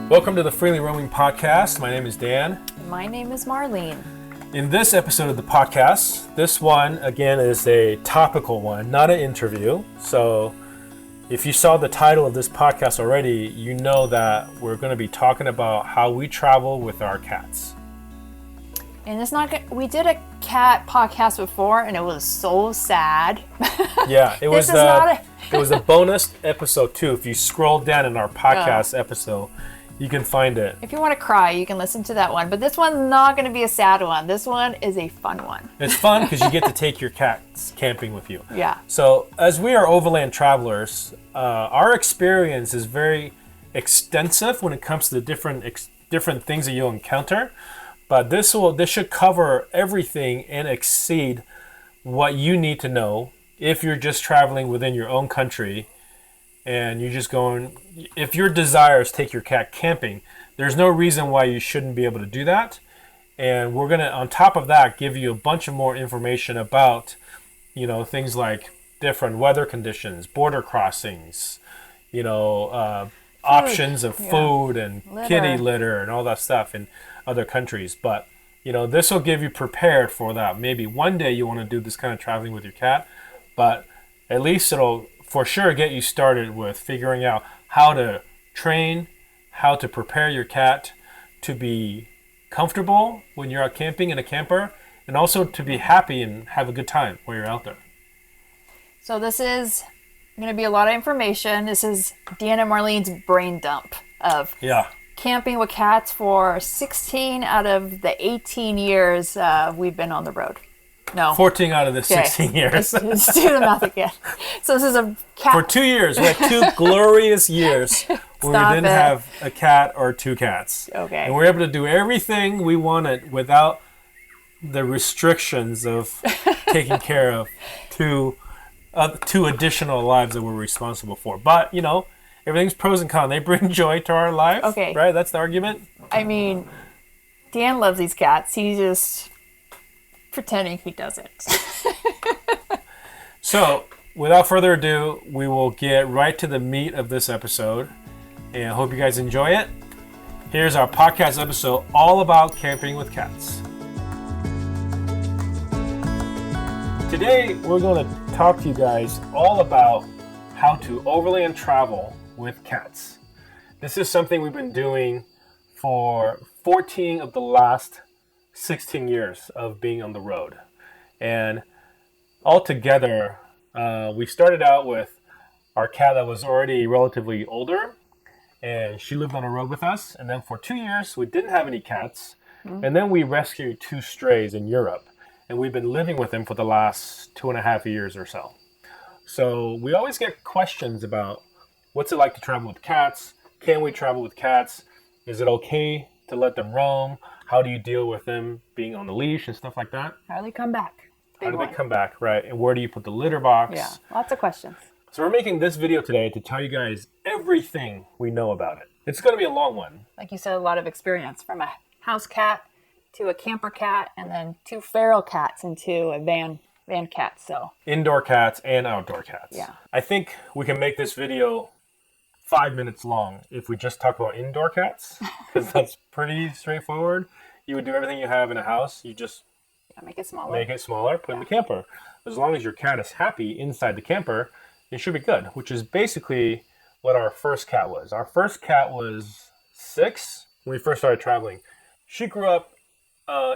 Welcome to the Freely Roaming Podcast. My name is Dan. My name is Marlene. In this episode of the podcast, this one, again, is a topical one, not an interview. So if you saw the title of this podcast already, you know that we're going to be talking about how we travel with our cats. And it's not good. We did a cat podcast before, and it was so sad. Yeah, it was it was a bonus episode too. If you scroll down in our podcast episode, you can find it. If you want to cry, you can listen to that one. But this one's not going to be a sad one. This one is a fun one. It's fun because you get to take your cats camping with you. Yeah. So as we are overland travelers, our experience is very extensive when it comes to the different things that you'll encounter. But this should cover everything and exceed what you need to know if you're just traveling within your own country and you're just going. If your desire is to take your cat camping, there's no reason why you shouldn't be able to do that. And we're gonna, on top of that, give you a bunch of more information about, things like different weather conditions, border crossings, options of food and kitty litter and all that stuff in other countries. But this will give you prepared for that. Maybe one day you want to do this kind of traveling with your cat, but at least it'll for sure get you started with figuring out how to train, how to prepare your cat to be comfortable when you're out camping in a camper, and also to be happy and have a good time while you're out there. So this is going to be a lot of information. This is Dan and Marlene's brain dump of camping with cats for 16 out of the 18 years we've been on the road. No. 14 out of the 16 years. Let's do the math again. So this is a cat. For 2 years. We had 2 glorious years where we didn't have a cat or 2 cats. Okay. And we were able to do everything we wanted without the restrictions of taking care of 2 additional lives that we're responsible for. But, everything's pros and cons. They bring joy to our life. Okay. Right? That's the argument. I mean, Dan loves these cats. He's just pretending he doesn't. So, without further ado, we will get right to the meat of this episode. And I hope you guys enjoy it. Here's our podcast episode all about camping with cats. Today, we're going to talk to you guys all about how to overland travel with cats. This is something we've been doing for 14 of the last 16 years of being on the road. And altogether, we started out with our cat that was already relatively older, and she lived on the road with us. And then for 2 years, we didn't have any cats. Mm-hmm. And then we rescued 2 strays in Europe. And we've been living with them for the last 2.5 years or so. So we always get questions about what's it like to travel with cats? Can we travel with cats? Is it okay to let them roam? How do you deal with them being on the leash and stuff like that? How do they come back? How do they come back, right? And where do you put the litter box? Yeah, lots of questions. So we're making this video today to tell you guys everything we know about it. It's going to be a long one. Like you said, a lot of experience from a house cat to a camper cat, and then 2 feral cats into a van cat. So indoor cats and outdoor cats. Yeah. I think we can make this video 5 minutes long if we just talk about indoor cats, because that's pretty straightforward. You would do everything you have in a house. You just make it smaller. Put it in the camper. As long as your cat is happy inside the camper, it should be good, which is basically what our first cat was. Our first cat was 6 when we first started traveling. She grew up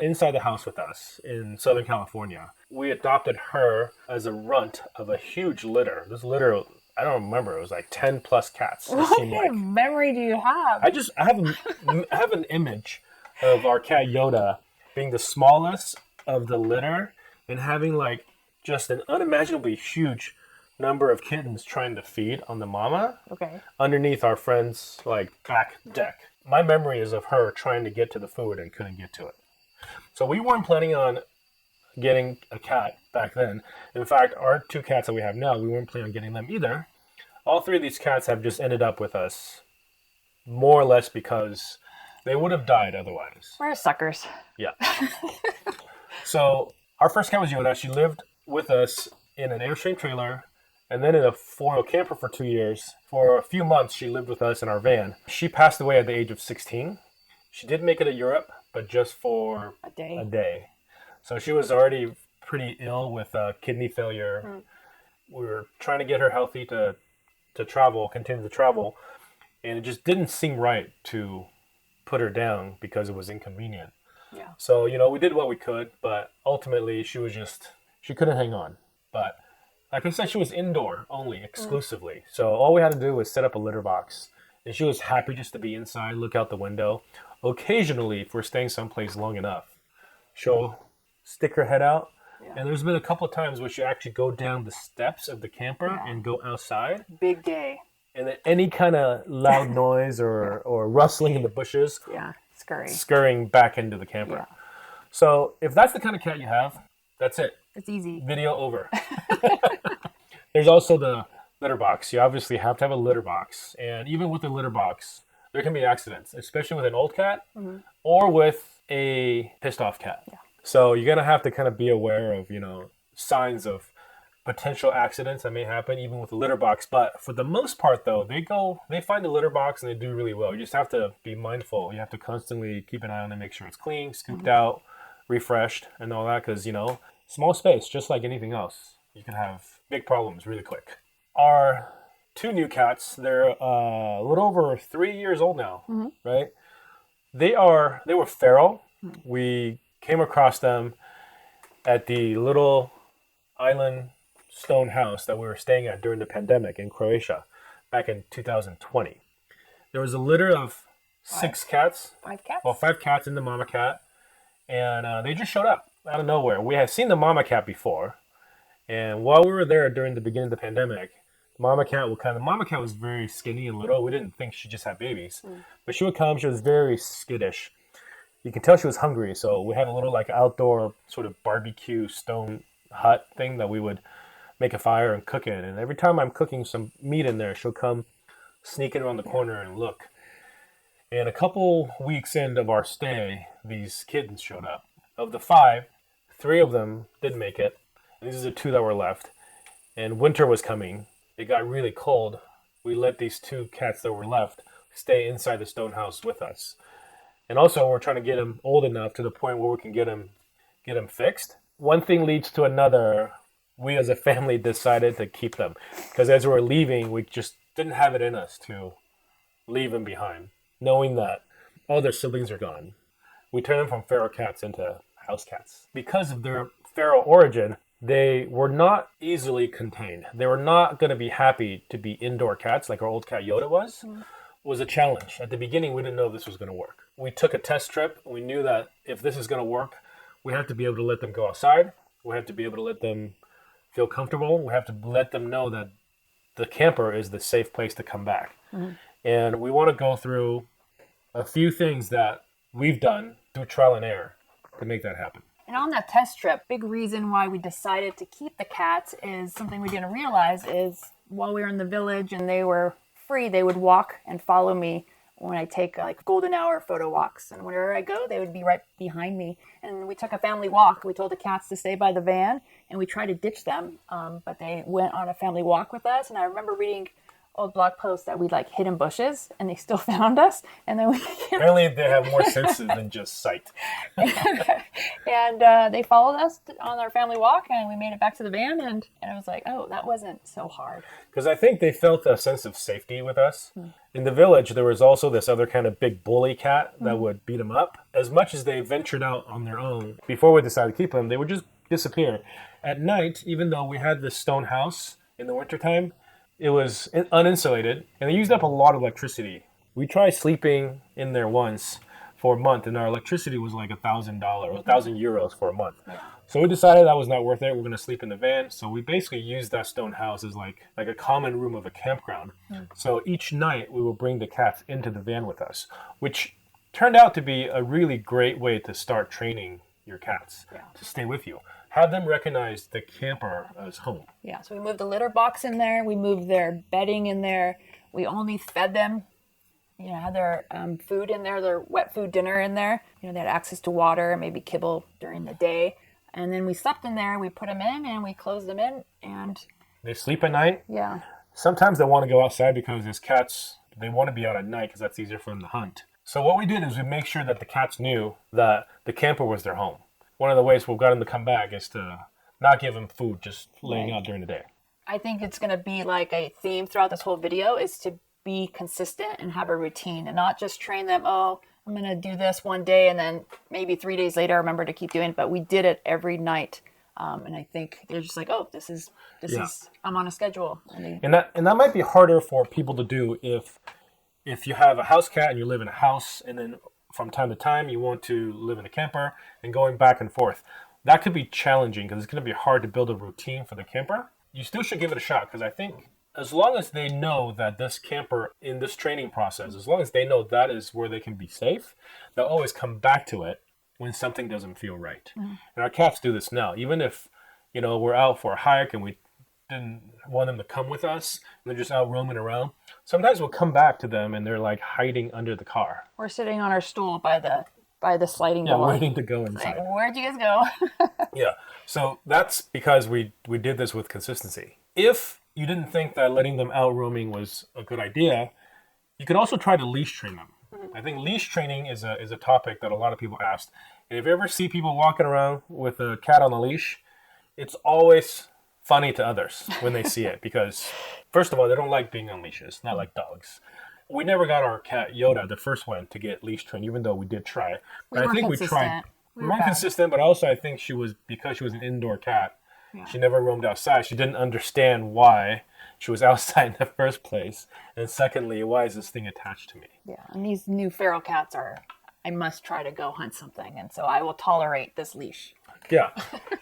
inside the house with us in Southern California. We adopted her as a runt of a huge litter. This litter, I don't remember, it was like 10 plus cats. What kind of memory do you have? I have an image of our cat Yoda being the smallest of the litter and having like just an unimaginably huge number of kittens trying to feed on the mama underneath our friend's back deck. My memory is of her trying to get to the food and couldn't get to it. So we weren't planning on getting a cat back then. In fact, our 2 cats that we have now, we weren't planning on getting them either. All 3 of these cats have just ended up with us more or less because they would have died otherwise. We're suckers. Yeah. So our first cat was Yoda. She lived with us in an Airstream trailer and then in a four-wheel camper for 2 years. For a few months, she lived with us in our van. She passed away at the age of 16. She did make it to Europe, but just for a day. So she was already pretty ill with kidney failure. We were trying to get her healthy to travel, continue to travel, and it just didn't seem right to put her down because it was inconvenient. Yeah. So, we did what we could, but ultimately she couldn't hang on. But like I said, she was indoor only, exclusively. So all we had to do was set up a litter box, and she was happy just to be inside, look out the window. Occasionally, if we're staying someplace long enough, she'll stick her head out. Yeah. And there's been a couple of times where she actually go down the steps of the camper and go outside. Big day. And then any kind of loud noise or rustling in the bushes. Yeah, scurrying back into the camper. Yeah. So if that's the kind of cat you have, that's it. It's easy. Video over. There's also the litter box. You obviously have to have a litter box. And even with the litter box, there can be accidents, especially with an old cat or with a pissed off cat. Yeah. So you're going to have to kind of be aware of, signs of potential accidents that may happen even with the litter box. But for the most part, though, they find the litter box and they do really well. You just have to be mindful. You have to constantly keep an eye on it, make sure it's clean, scooped out, refreshed, and all that. Because, small space, just like anything else, you can have big problems really quick. Our 2 new cats, they're a little over 3 years old now, right? They were feral. We came across them at the little island stone house that we were staying at during the pandemic in Croatia back in 2020. There was a litter of 6 cats. 5 cats? Well, 5 cats and the mama cat. And they just showed up out of nowhere. We had seen the mama cat before. And while we were there during the beginning of the pandemic, the mama cat was very skinny and little. We didn't think she just had babies. But she would come. She was very skittish. You can tell she was hungry, so we had a little outdoor sort of barbecue stone hut thing that we would make a fire and cook in. And every time I'm cooking some meat in there, she'll come sneaking around the corner and look. And a couple weeks into our stay, these kittens showed up. Of the 5, 3 of them didn't make it. And these are the 2 that were left. And winter was coming. It got really cold. We let these 2 cats that were left stay inside the stone house with us. And also, we're trying to get them old enough to the point where we can get them fixed. One thing leads to another. We as a family decided to keep them. Because as we were leaving, we just didn't have it in us to leave them behind, knowing that all their siblings are gone. We turned them from feral cats into house cats. Because of their feral origin, they were not easily contained. They were not going to be happy to be indoor cats like our old cat Yoda was. It was a challenge. At the beginning, we didn't know if this was going to work. We took a test trip. We knew that if this is going to work, we have to be able to let them go outside. We have to be able to let them feel comfortable. We have to let them know that the camper is the safe place to come back. And we want to go through a few things that we've done through trial and error to make that happen. And on that test trip, big reason why we decided to keep the cats is something we didn't realize is while we were in the village and they were free, they would walk and follow me when I take golden hour photo walks. And wherever I go, they would be right behind me. And we took a family walk. We told the cats to stay by the van and we tried to ditch them. But they went on a family walk with us. And I remember reading old blog posts that we'd hid in bushes and they still found us. And then apparently they have more senses than just sight. And they followed us on our family walk and we made it back to the van. And I was like, oh, that wasn't so hard. Because I think they felt a sense of safety with us. In the village, there was also this other kind of big bully cat that would beat them up. As much as they ventured out on their own, before we decided to keep them, they would just disappear. At night, even though we had this stone house in the wintertime, it was uninsulated, and they used up a lot of electricity. We tried sleeping in there once for a month, and our electricity was like $1,000, 1,000 euros for a month. So we decided that was not worth it. We're going to sleep in the van. So we basically used that stone house as like a common room of a campground. So each night we would bring the cats into the van with us, which turned out to be a really great way to start training your cats to stay with you. Have them recognize the camper as home. Yeah, so we moved the litter box in there. We moved their bedding in there. We only fed them, had their food in there, their wet food dinner in there. They had access to water, maybe kibble during the day. And then we slept in there. We put them in and we closed them in. And They sleep at night. Yeah. Sometimes they want to go outside because as cats, they want to be out at night because that's easier for them to hunt. So what we did is we make sure that the cats knew that the camper was their home. One of the ways we've got them to come back is to not give them food just laying out during the day. I think it's going to be like a theme throughout this whole video is to be consistent and have a routine and not just train them, oh, I'm going to do this one day and then maybe 3 days later I remember to keep doing it. But we did it every night. And I think they're just like, oh, this is I'm on a schedule. And that might be harder for people to do if you have a house cat and you live in a house and then from time to time you want to live in a camper and going back and forth. That could be challenging because it's going to be hard to build a routine for the camper. You still should give it a shot because I think as long as they know that this camper in this training process, as long as they know that is where they can be safe, they'll always come back to it when something doesn't feel right. And our cats do this now. Even if, we're out for a hike and we didn't want them to come with us and they're just out roaming around, sometimes we'll come back to them and they're like hiding under the car. We're sitting on our stool by the sliding door. Yeah, waiting to go inside. Like, where'd you guys go? Yeah. So that's because we did this with consistency. If you didn't think that letting them out roaming was a good idea, you could also try to leash train them. I think leash training is a topic that a lot of people asked. And if you ever see people walking around with a cat on a leash, it's always funny to others when they see it because, first of all, they don't like being on leashes, not like dogs. We never got our cat Yoda, the first one, to get leash trained, even though we did try. But I think we tried. We weren't consistent, but also I think because she was an indoor cat, she never roamed outside. She didn't understand why she was outside in the first place. And secondly, why is this thing attached to me? Yeah, and these new feral cats I must try to go hunt something, and so I will tolerate this leash. Yeah,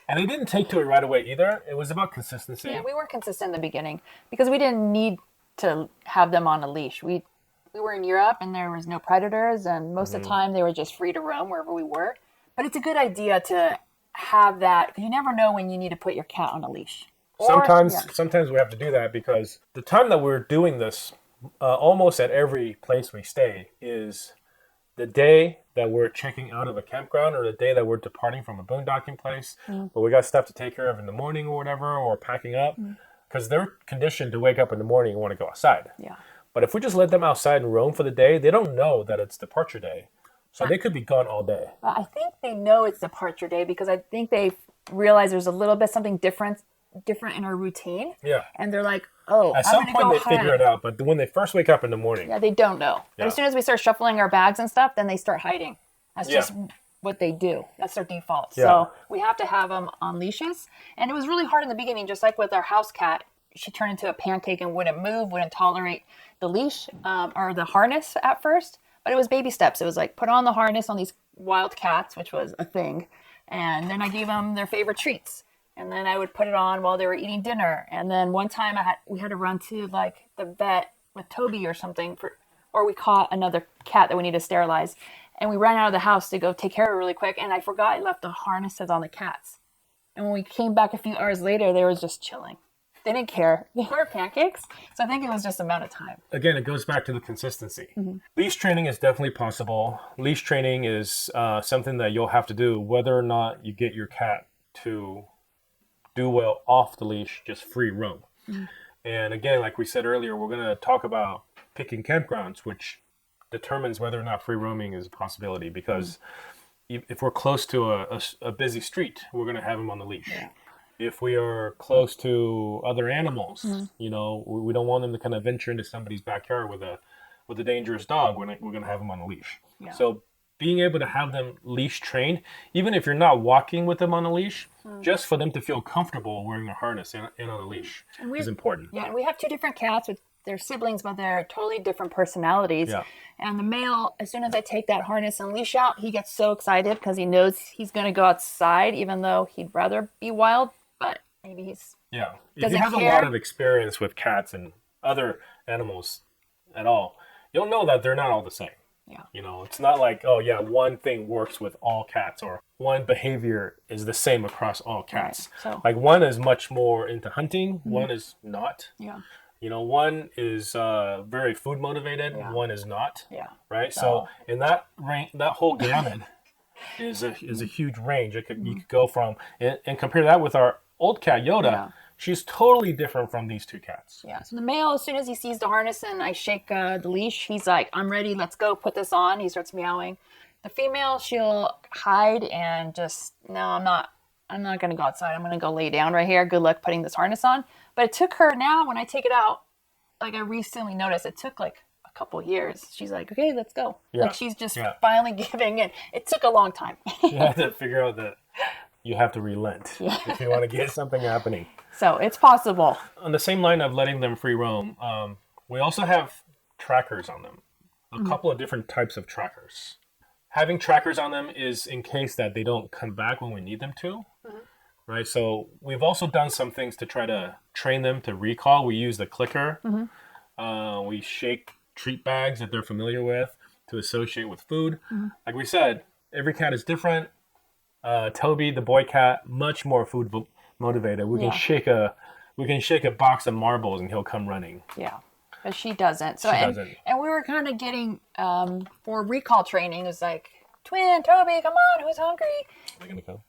and they didn't take to it right away either. It was about consistency. Yeah, we weren't consistent in the beginning because we didn't need to have them on a leash. We were in Europe, and there was no predators, and most of the time they were just free to roam wherever we were. But it's a good idea to have that, because you never know when you need to put your cat on a leash. Sometimes we have to do that because the time that we're doing this, almost at every place we stay, is the day that we're checking out of a campground or the day that we're departing from a boondocking place, but we got stuff to take care of in the morning or whatever, or packing up, because they're conditioned to wake up in the morning and want to go outside. Yeah. But if we just let them outside and roam for the day, they don't know that it's departure day. So they could be gone all day. I think they know it's departure day because I think they realize there's a little bit something different in our routine. Yeah. And they're like, oh, at some point they figure it out, but when they first wake up in the morning. Yeah, they don't know. But as soon as we start shuffling our bags and stuff, then they start hiding. That's just what they do. That's their default. Yeah. So we have to have them on leashes. And it was really hard in the beginning, just like with our house cat. She turned into a pancake and wouldn't move, wouldn't tolerate the leash or the harness at first. But it was baby steps. It was like put on the harness on these wild cats, which was a thing. And then I gave them their favorite treats. And then I would put it on while they were eating dinner. And then one time we had to run to like the vet with Toby or something, or we caught another cat that we needed to sterilize. And we ran out of the house to go take care of it really quick. And I forgot I left the harnesses on the cats. And when we came back a few hours later, they were just chilling. They didn't care. They were pancakes. So I think it was just a matter of time. Again, it goes back to the consistency. Leash training is definitely possible. Leash training is something that you'll have to do whether or not you get your cat to do well off the leash, just free roam. And again, like we said earlier, we're going to talk about picking campgrounds, which determines whether or not free roaming is a possibility. Because if we're close to a busy street, we're going to have them on the leash. Yeah. If we are close to other animals, we don't want them to kind of venture into somebody's backyard with a dangerous dog. We're going to have them on a leash. Yeah. So being able to have them leash trained, even if you're not walking with them on a leash, just for them to feel comfortable wearing a harness and on a leash is important. Yeah, and we have two different cats with their siblings, but they're totally different personalities. Yeah. And the male, as soon as I take that harness and leash out, he gets so excited because he knows he's going to go outside, even though he'd rather be wild. But maybe he's... Yeah. If you have a lot of experience with cats and other animals at all, you'll know that they're not all the same. Yeah. It's not like, one thing works with all cats or one behavior is the same across all cats. Right. So, like one is much more into hunting, one is not. Yeah. One is very food motivated, one is not. Yeah. Right? So in that whole gamut is a huge range. You could go from, and compare that with our old cat Yoda. Yeah. She's totally different from these two cats. Yeah. So the male, as soon as he sees the harness and I shake the leash, he's like, I'm ready. Let's go. Put this on. He starts meowing. The female, she'll hide and just, no, I'm not going to go outside. I'm going to go lay down right here. Good luck putting this harness on. But it took her now, when I take it out, like I recently noticed, it took like a couple years. She's like, okay, let's go. Yeah. Like she's just finally giving in. It took a long time. You have to figure out that you have to relent if you want to get something happening. So it's possible. On the same line of letting them free roam, we also have trackers on them. A couple of different types of trackers. Having trackers on them is in case that they don't come back when we need them to, right? So we've also done some things to try to train them to recall. We use the clicker. We shake treat bags that they're familiar with to associate with food. Like we said, every cat is different. Toby, the boy cat, much more food motivated. We can shake a box of marbles and he'll come running. Yeah. But she doesn't. So and we were kind of getting for recall training. It was like, twin, Toby, come on, who's hungry? We're gonna go.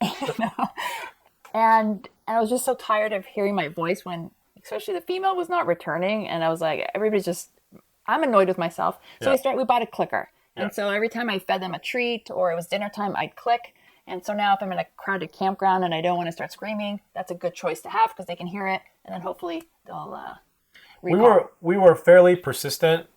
And I was just so tired of hearing my voice when, especially the female was not returning, and I was like, everybody's just, I'm annoyed with myself. So we bought a clicker, and so every time I fed them a treat or it was dinner time, I'd click. And so now if I'm in a crowded campground and I don't want to start screaming, that's a good choice to have because they can hear it, and then hopefully they'll. We were fairly persistent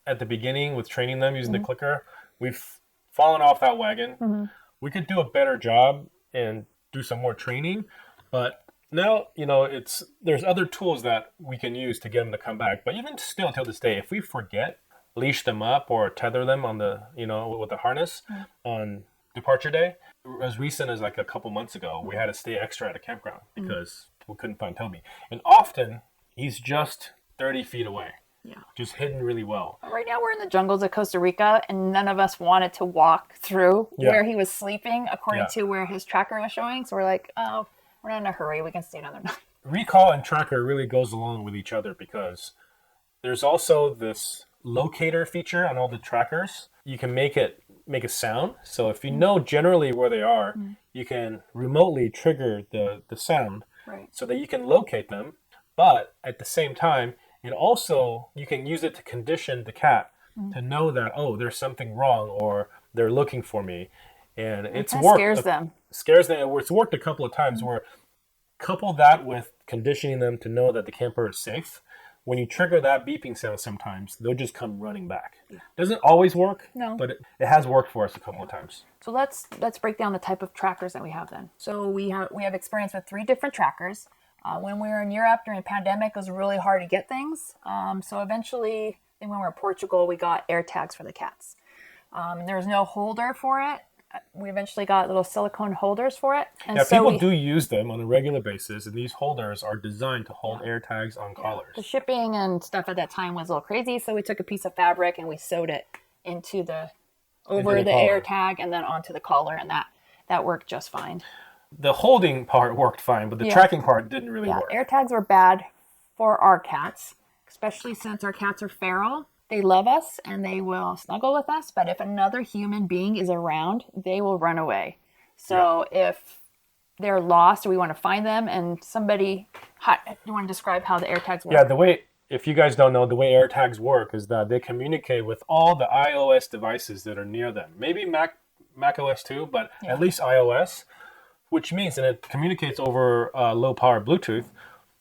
at the beginning with training them using the clicker. We've fallen off that wagon. We could do a better job and do some more training, but now there's other tools that we can use to get them to come back. But even still, until this day, if we forget, leash them up or tether them on the with the harness on departure day, as recent as like a couple months ago, we had to stay extra at a campground because we couldn't find Toby, and often he's just 30 feet away. Yeah. Just hidden really well. Right now we're in the jungles of Costa Rica and none of us wanted to walk through where he was sleeping according to where his tracker was showing. So we're like, oh, we're not in a hurry. We can stay another night. Recall and tracker really goes along with each other because there's also this locator feature on all the trackers. You can make a sound. So if you know generally where they are, you can remotely trigger the sound so that you can locate them. But at the same time, it also, you can use it to condition the cat to know that, oh, there's something wrong or they're looking for me. And it's worked. Scares them. It's worked a couple of times where couple that with conditioning them to know that the camper is safe. When you trigger that beeping sound sometimes, they'll just come running back. Doesn't always work, but it has worked for us a couple of times. So let's break down the type of trackers that we have then. So we have experience with 3 different trackers. When we were in Europe during the pandemic, it was really hard to get things. So eventually, when we were in Portugal, we got air tags for the cats. There was no holder for it. We eventually got little silicone holders for it. And so people do use them on a regular basis, and these holders are designed to hold air tags on collars. The shipping and stuff at that time was a little crazy, so we took a piece of fabric and we sewed it into the air tag and then onto the collar, and that worked just fine. The holding part worked fine, but the tracking part didn't really work. Air tags were bad for our cats, especially since our cats are feral. They love us and they will snuggle with us, but if another human being is around, they will run away. So if they're lost or we want to find them and you want to describe how the air tags work? Yeah, if you guys don't know, the way air tags work is that they communicate with all the iOS devices that are near them. Maybe Mac OS too, but at least iOS. Which means that it communicates over low power Bluetooth.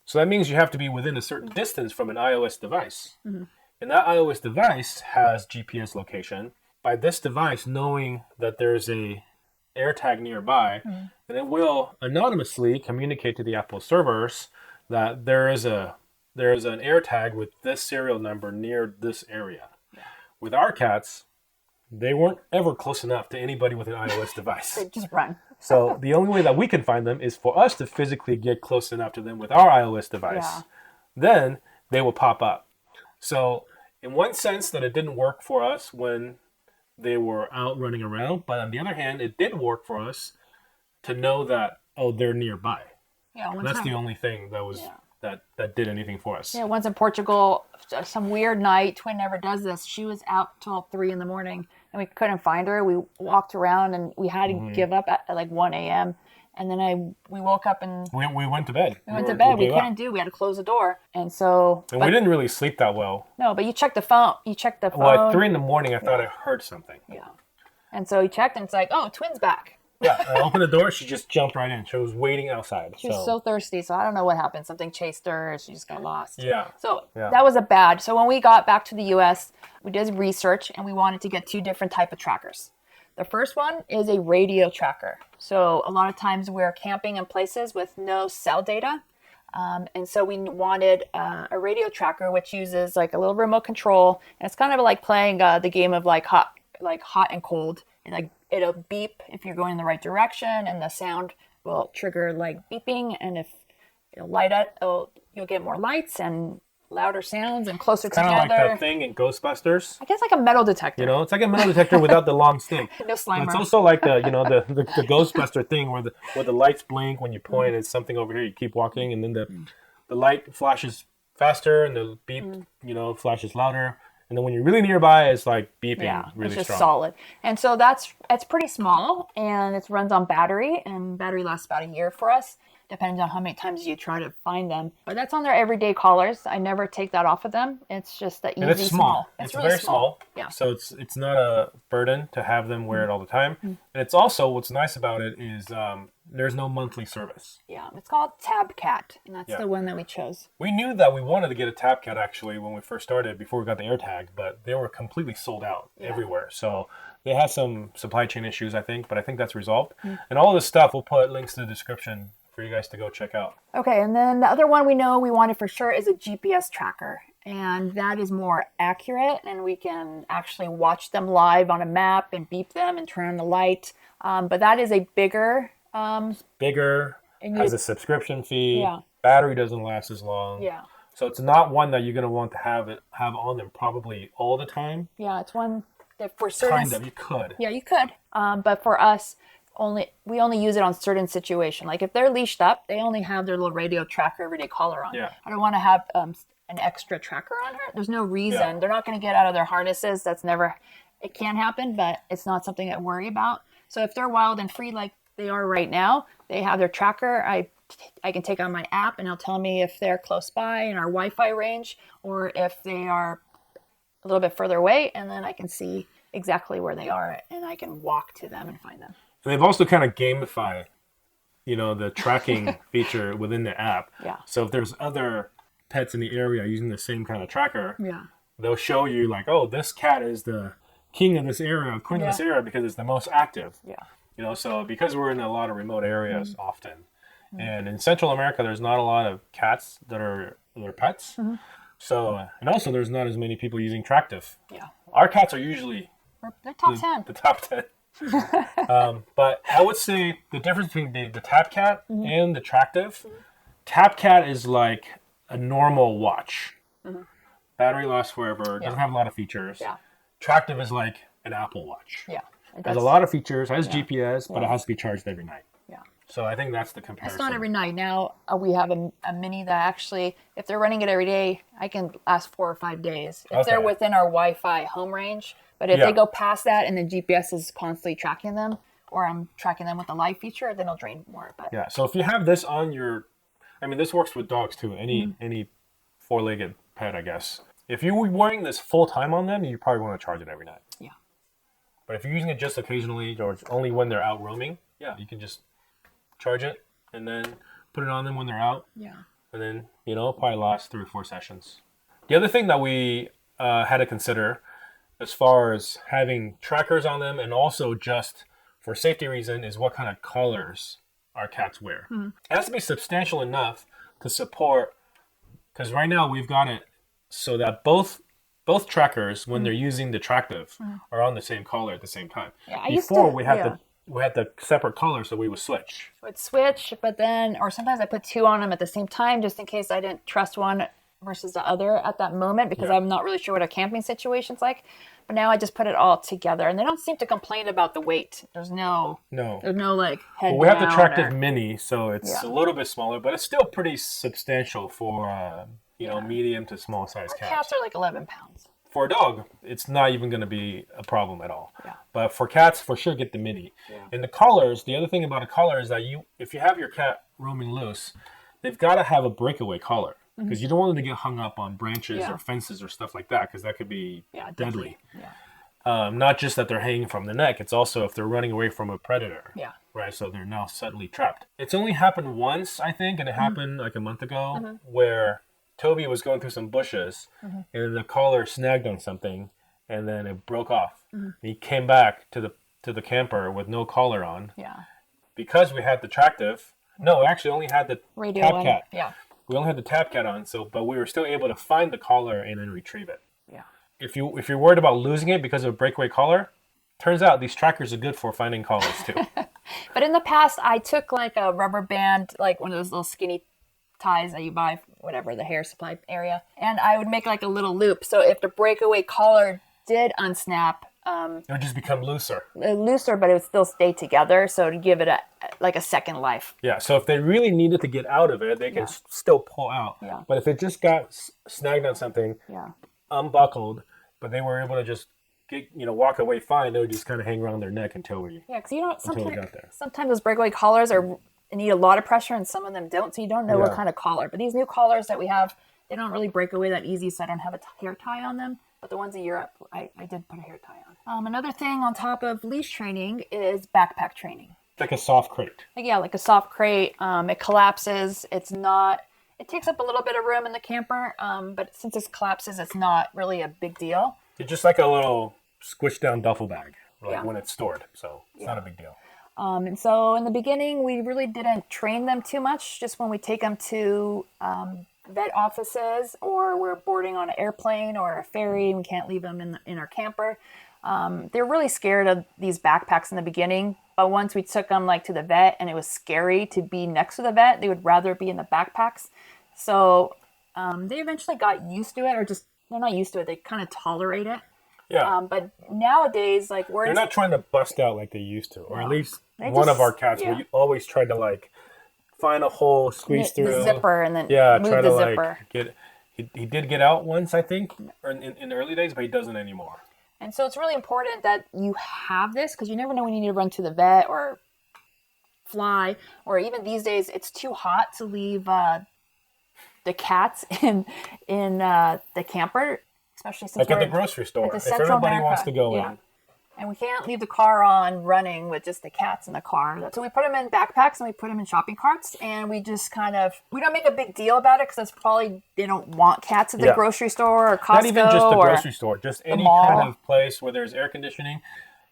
So that means you have to be within a certain distance from an iOS device. And that iOS device has GPS location. By this device knowing that there's a AirTag nearby, then it will anonymously communicate to the Apple servers that there is an AirTag with this serial number near this area. With our cats, they weren't ever close enough to anybody with an iOS device. They just run. So the only way that we can find them is for us to physically get close enough to them with our iOS device. Yeah. Then they will pop up. So in one sense that it didn't work for us when they were out running around, but on the other hand, it did work for us to know that, oh, they're nearby. Yeah, that's the only thing that was that did anything for us. Yeah, once in Portugal, some weird night, Twin never does this. She was out till 3 a.m. and we couldn't find her. We walked around and we had to give up at like 1 a.m. And then we woke up and we went to bed. We had to close the door. And so... And we didn't really sleep that well. No, but you checked the phone. Well, at 3 a.m, I thought I heard something. Yeah. And so he checked and it's like, oh, Twin's back. Yeah, I opened the door. She just jumped right in. She was waiting outside. She was so thirsty, so I don't know what happened. Something chased her. She just got lost. Yeah. So that was bad. So when we got back to the U.S., we did research, and we wanted to get 2 different type of trackers. The first one is a radio tracker. So a lot of times we're camping in places with no cell data. And so we wanted a radio tracker, which uses like a little remote control. And it's kind of like playing the game of like hot and cold. And like it'll beep if you're going in the right direction, and the sound will trigger like beeping. And if it'll light up, you'll get more lights and louder sounds and closer together. Kind of like that thing in Ghostbusters. I guess like a metal detector. You know, it's like a metal detector without the long stick. No slimer. It's also like the the Ghostbuster thing where the lights blink when you point. It's something over here. You keep walking, and then the light flashes faster, and the beep flashes louder. And then when you're really nearby, it's like beeping really it's just strong. Solid. And so it's pretty small, and it runs on battery, and battery lasts about a year for us, depending on how many times you try to find them. But that's on their everyday callers. I never take that off of them. It's just that easy. And it's small. It's really very small. Yeah. So it's not a burden to have them wear it all the time. And it's also, what's nice about it is there's no monthly service. Yeah, it's called Tab Cat, and that's the one that we chose. We knew that we wanted to get a Tab Cat actually when we first started, before we got the AirTag, but they were completely sold out everywhere. So they had some supply chain issues, I think, but I think that's resolved. And all this stuff, we'll put links in the description for you guys to go check out. Okay, and then the other one we know we wanted for sure is a GPS tracker. And that is more accurate, and we can actually watch them live on a map and beep them and turn on the light. But that is a bigger... has a subscription fee. Yeah. Battery doesn't last as long. Yeah. So it's not one that you're going to want to have on them probably all the time. Yeah, it's one that for certain... Kind of, you could. Yeah, you could. But for us... we only use it on certain situations. Like if they're leashed up, they only have their little radio tracker everyday caller on. Yeah. I don't want to have an extra tracker on her. There's no reason. Yeah. They're not going to get out of their harnesses. It can happen, but it's not something I worry about. So if they're wild and free like they are right now, they have their tracker. I can take on my app, and it'll tell me if they're close by in our Wi-Fi range, or if they are a little bit further away, and then I can see exactly where they are, and I can walk to them and find them. And they've also kind of gamified, the tracking feature within the app. Yeah. So if there's other pets in the area using the same kind of tracker, they'll show you like, oh, this cat is the king of this area, queen of this area, because it's the most active. Yeah. So because we're in a lot of remote areas often, and in Central America, there's not a lot of cats that are pets. So, and also there's not as many people using Tractive. Yeah. Our cats are usually the top 10. The top 10. But I would say the difference between the Tab Cat and the Tractive, Tab Cat is like a normal watch. Battery lasts forever, doesn't have a lot of features. Yeah. Tractive is like an Apple Watch. Yeah. It has a lot of features, has GPS, but it has to be charged every night. Yeah. So I think that's the comparison. It's not every night. Now we have a mini that actually, if they're running it every day, I can last 4 or 5 days. If they're within our Wi-Fi home range. But if they go past that and the GPS is constantly tracking them, or I'm tracking them with the live feature, then it'll drain more. But yeah, so if you have this on this works with dogs too, any four-legged pet, I guess. If you were wearing this full time on them, you probably want to charge it every night. Yeah. But if you're using it just occasionally or only when they're out roaming, you can just charge it and then put it on them when they're out. Yeah. And then, probably last 3 or 4 sessions. The other thing that we had to consider as far as having trackers on them, and also just for safety reason, is what kind of collars our cats wear. It has to be substantial enough to support, because right now we've got it so that both trackers, when they're using the Tractive, are on the same collar at the same time. Yeah, we had the separate collars, so we would switch. But then, or sometimes I put 2 on them at the same time, just in case I didn't trust one versus the other at that moment, because I'm not really sure what a camping situation's like. But now I just put it all together, and they don't seem to complain about the weight. There's no like head. Well, we have the Tractive Mini, so it's a little bit smaller, but it's still pretty substantial for medium to small size cats. Cats are like 11 pounds. For a dog, it's not even going to be a problem at all. Yeah. But for cats, for sure, get the mini. Yeah. And the collars, the other thing about a collar is that if you have your cat roaming loose, they've got to have a breakaway collar because you don't want them to get hung up on branches or fences or stuff like that because that could be deadly. Yeah. Not just that they're hanging from the neck, it's also if they're running away from a predator. Yeah. Right, so they're now suddenly trapped. It's only happened once, I think, and it happened like a month ago where Toby was going through some bushes and the collar snagged on something and then it broke off. He came back to the camper with no collar on. Yeah. Because we had the tractive. No, we actually only had the radio tap one. cat. Yeah. We only had the tap cat on, but we were still able to find the collar and then retrieve it. Yeah. If you're worried about losing it because of a breakaway collar, turns out these trackers are good for finding collars too. But in the past, I took like a rubber band, like one of those little skinny ties that you buy, whatever, the hair supply area. And I would make like a little loop. So if the breakaway collar did unsnap, it would just become looser. Looser, but it would still stay together. So to give it a second life. Yeah. So if they really needed to get out of it, they can still pull out. Yeah. But if it just got snagged on something, unbuckled, but they were able to just walk away fine, they would just kind of hang around their neck until we because until we got there. Sometimes those breakaway collars need a lot of pressure and some of them don't, so you don't know what kind of collar. But these new collars that we have, they don't really break away that easy, so I don't have a hair tie on them. But the ones in Europe, I did put a hair tie on. Another thing on top of leash training is backpack training. Like a soft crate. Like a soft crate. It collapses. It takes up a little bit of room in the camper, but since it collapses, it's not really a big deal. It's just like a little squished down duffel bag when it's stored, so it's not a big deal. And so in the beginning, we really didn't train them too much. Just when we take them to vet offices or we're boarding on an airplane or a ferry, we can't leave them in our camper. They're really scared of these backpacks in the beginning. But once we took them to the vet and it was scary to be next to the vet, they would rather be in the backpacks. So they eventually got used to it, or just they're not used to it. They kind of tolerate it. Yeah. But nowadays, they're not trying to bust out like they used to, or at least one of our cats we always tried to find a hole, squeeze through the zipper, and then move try the to zipper. Get. He did get out once, I think, in the early days, but he doesn't anymore. And so it's really important that you have this because you never know when you need to run to the vet or fly, or even these days it's too hot to leave the cats in the camper. Especially since at the grocery store, if everybody wants to go in. And we can't leave the car on running with just the cats in the car. So we put them in backpacks and we put them in shopping carts. And we just we don't make a big deal about it because that's probably, they don't want cats at the grocery store or Costco. Not even just the grocery store, just any kind of place where there's air conditioning.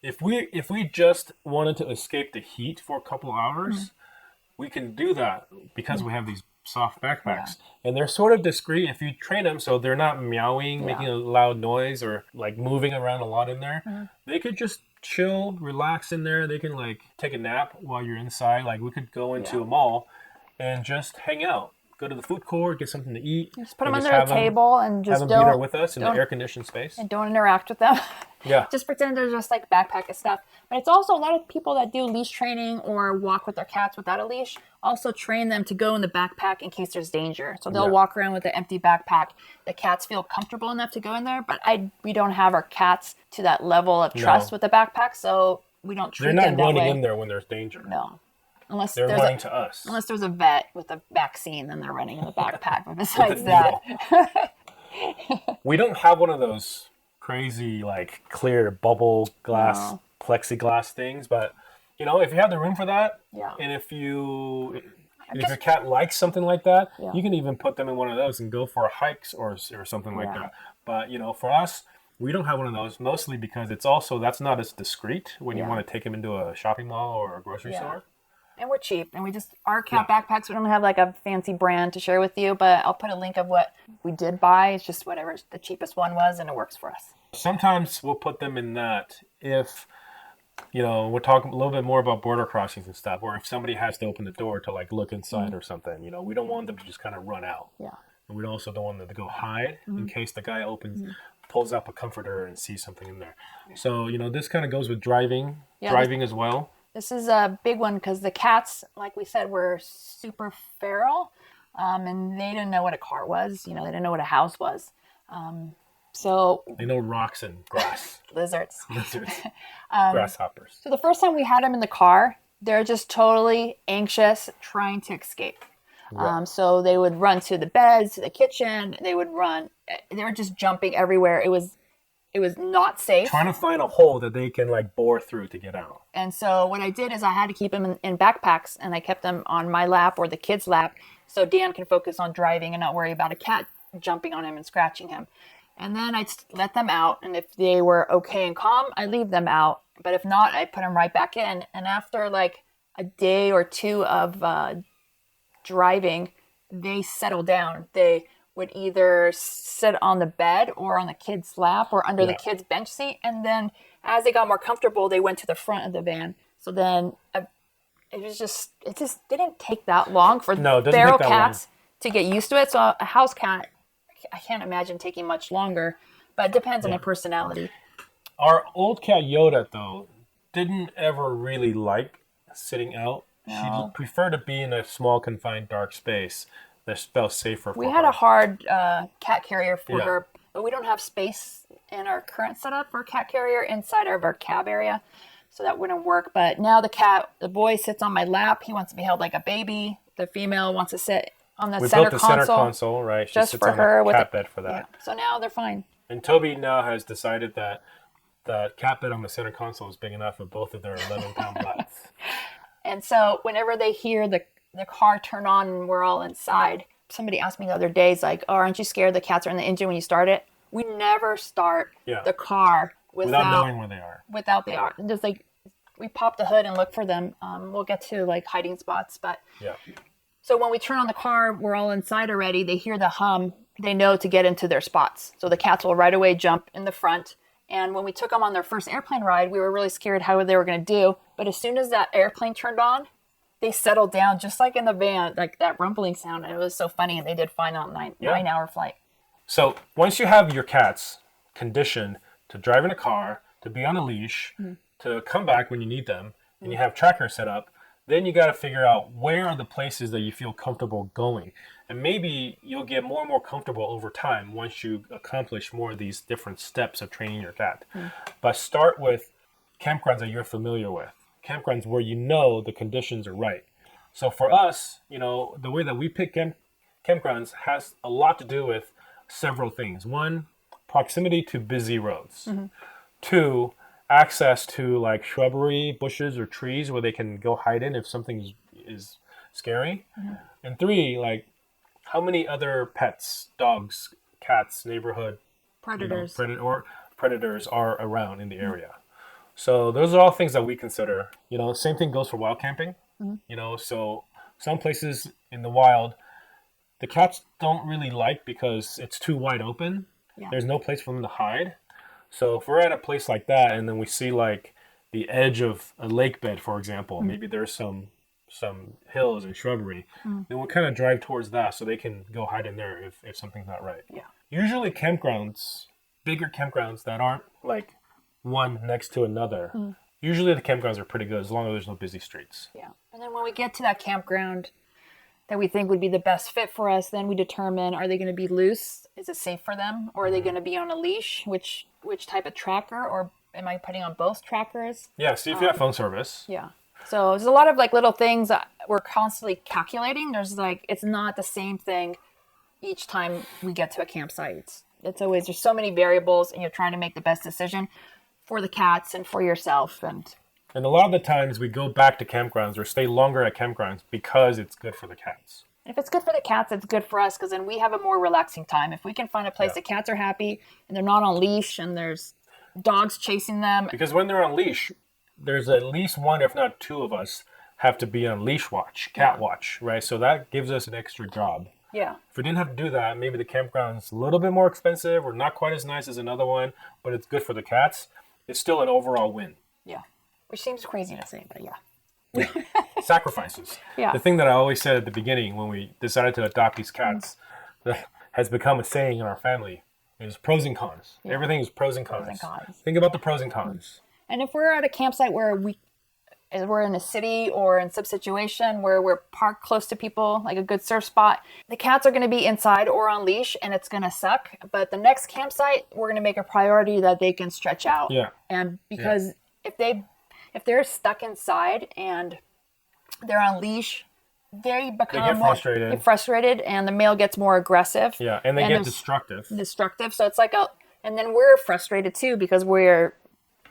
If we just wanted to escape the heat for a couple of hours, we can do that because we have these soft backpacks, and they're sort of discreet if you train them so they're not meowing, making a loud noise, or moving around a lot in there. They could just chill, relax in there. They can take a nap while you're inside. We could go into a mall and just hang out, go to the food court, get something to eat. Just put them under a table and just have them be there with us in the air-conditioned space. And don't interact with them. Yeah. Just pretend they're just backpack and stuff. But it's also a lot of people that do leash training or walk with their cats without a leash also train them to go in the backpack in case there's danger. So they'll walk around with an empty backpack. The cats feel comfortable enough to go in there, but we don't have our cats to that level of trust with the backpack, so we don't treat them that way. They're not running in there when there's danger. No. Unless they're running to us. Unless there's a vet with a vaccine, then they're running in the backpack. But besides that... We don't have one of those crazy clear bubble glass plexiglass things, but if you have the room for that, and if your cat likes something like that, you can even put them in one of those and go for hikes or something like that. But for us, we don't have one of those, mostly because that's not as discreet when you want to take them into a shopping mall or a grocery store. And we're cheap, and our cat backpacks, we don't have a fancy brand to share with you, but I'll put a link of what we did buy. It's just whatever the cheapest one was, and it works for us. Sometimes we'll put them in that if, we're talking a little bit more about border crossings and stuff, or if somebody has to open the door to look inside or something, we don't want them to just kind of run out. Yeah. And we also don't want them to go hide in case the guy pulls up a comforter and sees something in there. Yeah. So, this kind of goes with driving as well. This is a big one because the cats, like we said, were super feral, and they didn't know what a car was. They didn't know what a house was. So they know rocks and grass. Lizards. Grasshoppers. So the first time we had them in the car, they're just totally anxious, trying to escape. Yeah. So they would run to the beds, to the kitchen. They would run. They were just jumping everywhere. It was not safe. Trying to find a hole that they can like bore through to get out. And so what I did is I had to keep them in backpacks, and I kept them on my lap or the kid's lap, so Dan can focus on driving and not worry about a cat jumping on him and scratching him. And then I'd let them out, and if they were okay and calm, I'd leave them out. But if not, I'd put them right back in. And after like a day or two of driving, they settled down. They would either sit on the bed or on the kid's lap or under the kid's bench seat. And then as they got more comfortable, they went to the front of the van. So then it just didn't take that long for feral cats to get used to it. So a house cat, I can't imagine taking much longer, but it depends on their personality. Our old cat Yoda, though, didn't ever really like sitting out. No. She preferred to be in a small, confined, dark space that felt safer for her. We had a hard cat carrier for her, but we don't have space in our current setup for a cat carrier inside of our cab area, so that wouldn't work. But now the boy sits on my lap. He wants to be held like a baby. The female wants to sit on the center console. We built the center console, right? She just sits for on her the cat bed for that. Yeah. So now they're fine. And Toby now has decided that the cat bed on the center console is big enough for both of their 11-pound butts. And so whenever they hear the car turn on and we're all inside, somebody asked me the other day, like, "Oh, aren't you scared the cats are in the engine when you start it?" We never start the car without knowing where they are. Without they are. Just like we pop the hood and look for them. We'll get to like hiding spots, but so when we turn on the car, we're all inside already. They hear the hum. They know to get into their spots. So the cats will right away jump in the front. And when we took them on their first airplane ride, we were really scared how they were going to do. But as soon as that airplane turned on, they settled down just like in the van, like that rumbling sound. And it was so funny. And they did fine on a 9-hour flight. So once you have your cats conditioned to drive in a car, to be on a leash, to come back when you need them, and you have trackers set up, then you got to figure out where are the places that you feel comfortable going. And maybe you'll get more and more comfortable over time once you accomplish more of these different steps of training your cat. But start with campgrounds that you're familiar with. Campgrounds where you know the conditions are right. So for us, the way that we pick campgrounds has a lot to do with several things. One, proximity to busy roads. 2, access to like shrubbery, bushes, or trees where they can go hide in if something is scary. And 3, like how many other pets, dogs, cats, neighborhood predators, predators are around in the area. So those are all things that we consider. Same thing goes for wild camping. So some places in the wild, the cats don't really like because it's too wide open. There's no place for them to hide. So if we're at a place like that and then we see like the edge of a lake bed, for example, maybe there's some hills and shrubbery, then we'll kind of drive towards that so they can go hide in there if something's not right. Usually campgrounds, bigger campgrounds that aren't like one next to another, usually the campgrounds are pretty good as long as there's no busy streets. And then when we get to that campground that we think would be the best fit for us, then we determine, are they going to be loose? Is it safe for them? Or are they going to be on a leash? Which type of tracker? Or am I putting on both trackers? See if you have phone service. So there's a lot of like little things that we're constantly calculating. There's like, it's not the same thing each time we get to a campsite. It's always, there's so many variables and you're trying to make the best decision for the cats and for yourself. And a lot of the times we go back to campgrounds or stay longer at campgrounds because it's good for the cats. If it's good for the cats, it's good for us because then we have a more relaxing time. If we can find a place that cats are happy and they're not on leash and there's dogs chasing them. Because when they're on leash, there's at least one, if not 2 of us, have to be on leash watch, cat watch, right? So that gives us an extra job. If we didn't have to do that, maybe the campground's a little bit more expensive or not quite as nice as another one, but it's good for the cats. It's still an overall win. Which seems crazy to say, but Sacrifices. The thing that I always said at the beginning when we decided to adopt these cats that has become a saying in our family is pros and cons. Everything is pros and cons. Think about the pros and cons. And if we're at a campsite where we're in a city or in some situation where we're parked close to people, like a good surf spot, the cats are going to be inside or on leash and it's going to suck. But the next campsite, we're going to make a priority that they can stretch out. Yeah. And because if they're stuck inside and they're on leash, they get frustrated and the male gets more aggressive. Yeah, and they get destructive. So it's like and then we're frustrated too because we're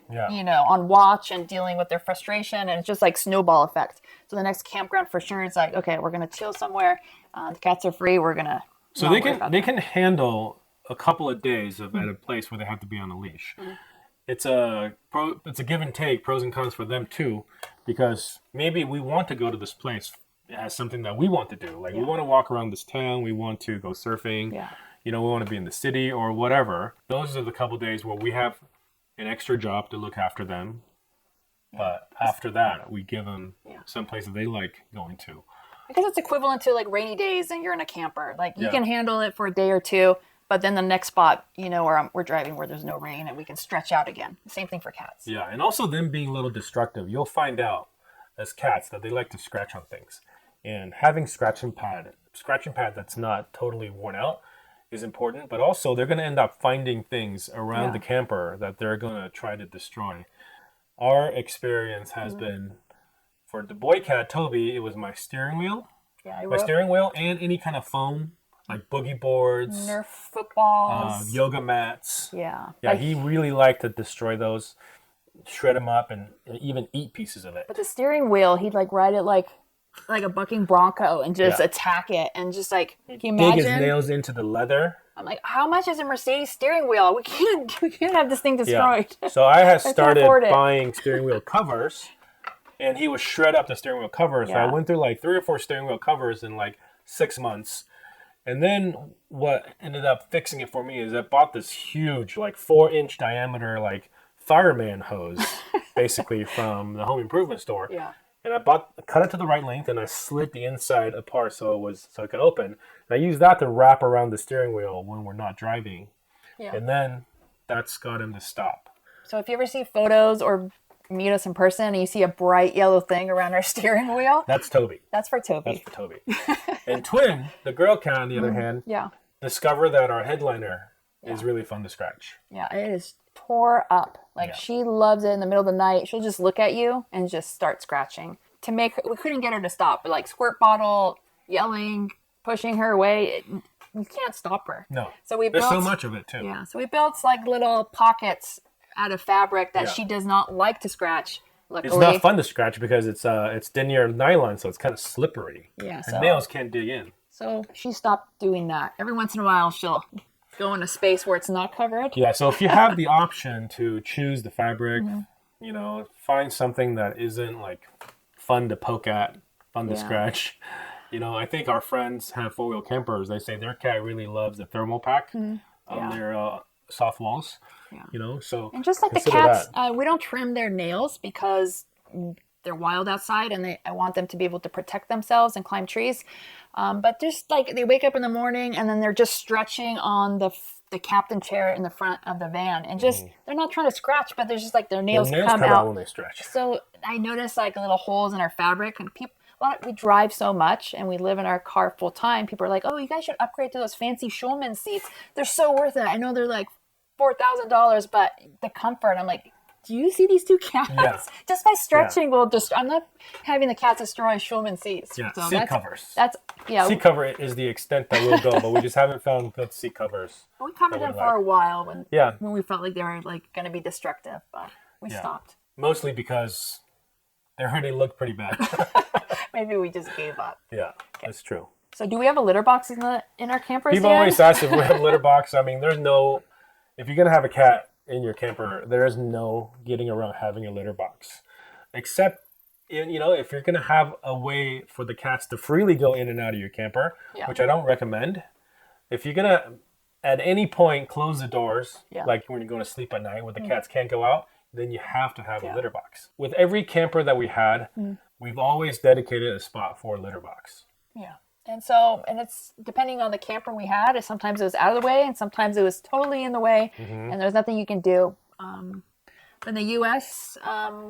on watch and dealing with their frustration, and it's just like snowball effect. So the next campground for sure, it's like, okay, we're gonna chill somewhere. The cats are free. We're gonna. So they can handle a couple of days at a place where they have to be on a leash. Mm-hmm. It's a give and take, pros and cons for them too, because maybe we want to go to this place as something that we want to do. Like we want to walk around this town, we want to go surfing. Yeah. We want to be in the city or whatever. Those are the couple of days where we have an extra job to look after them, but after that we give them some place that they like going to, because it's equivalent to like rainy days and you're in a camper. Like you can handle it for a day or two, but then the next spot where we're driving where there's no rain and we can stretch out again. Same thing for cats. And also them being a little destructive. You'll find out as cats that they like to scratch on things, and having scratching pad that's not totally worn out is important, but also they're going to end up finding things around the camper that they're going to try to destroy. Our experience has been, for the boy cat, Toby, it was my steering wheel. Steering wheel and any kind of foam, like boogie boards, Nerf footballs, yoga mats. Yeah, he really liked to destroy those, shred them up, and even eat pieces of it. But the steering wheel, he'd like ride it like a bucking bronco and just attack it, and just like, can you imagine? Dig his nails into the leather. I'm like, how much is a Mercedes steering wheel? We can't have this thing destroyed. Yeah. So I had started buying steering wheel covers, and he would shred up the steering wheel covers. So I went through like 3 or 4 steering wheel covers in like 6 months. And then what ended up fixing it for me is I bought this huge, like 4-inch diameter, like fireman hose, basically from the home improvement store. Yeah. And I cut it to the right length, and I slid the inside apart so it could open. And I used that to wrap around the steering wheel when we're not driving. Yeah. And then that's got him to stop. So if you ever see photos or meet us in person and you see a bright yellow thing around our steering wheel, that's Toby. That's for Toby. And Twin, the girl cat, on the other hand, discover that our headliner is really fun to scratch. Yeah, it is tore up. Like she loves it in the middle of the night. She'll just look at you and just start scratching. We couldn't get her to stop, but like squirt bottle, yelling, pushing her away, you can't stop her. No. So there's so much of it too. Yeah. So we built like little pockets out of fabric that she does not like to scratch. Luckily. It's not fun to scratch because it's denier nylon, so it's kind of slippery. Yeah. Her nails can't dig in. So she stopped doing that. Every once in a while, she'll go in a space where it's not covered. Yeah. So if you have the option to choose the fabric, find something that isn't like fun to poke at, fun to scratch. I think our friends have 4-wheel campers. They say their cat really loves the thermal pack on their soft walls. Yeah. So and just like the cats, we don't trim their nails because they're wild outside, and I want them to be able to protect themselves and climb trees. But just like they wake up in the morning and then they're just stretching on the captain chair in the front of the van, and just they're not trying to scratch, but there's just like their nails come out when they stretch. So I noticed like little holes in our fabric, and we drive so much and we live in our car full time. People are like, "Oh, you guys should upgrade to those fancy Schulman seats. They're so worth it." I know they're like $4,000, but the comfort. I'm like, do you see these 2 cats? Yeah. Just by stretching, I'm not having the cats destroy Schulman seats. Yeah, so seat covers. Seat cover is the extent that we'll go, but we just haven't found good seat covers. We covered them for a while when we felt like they were like going to be destructive, but we stopped. Mostly because they already looked pretty bad. Maybe we just gave up. Yeah, that's true. So do we have a litter box in our campers? People always ask if we have a litter box. I mean, if you're going to have a cat in your camper, there is no getting around having a litter box. Except, if you're going to have a way for the cats to freely go in and out of your camper, which I don't recommend. If you're going to, at any point, close the doors, like when you're going to sleep at night where the cats can't go out, then you have to have a litter box. With every camper that we had, we've always dedicated a spot for a litter box. Yeah. And it's depending on the camper we had. Sometimes it was out of the way, and sometimes it was totally in the way, and there's nothing you can do. In the U.S.,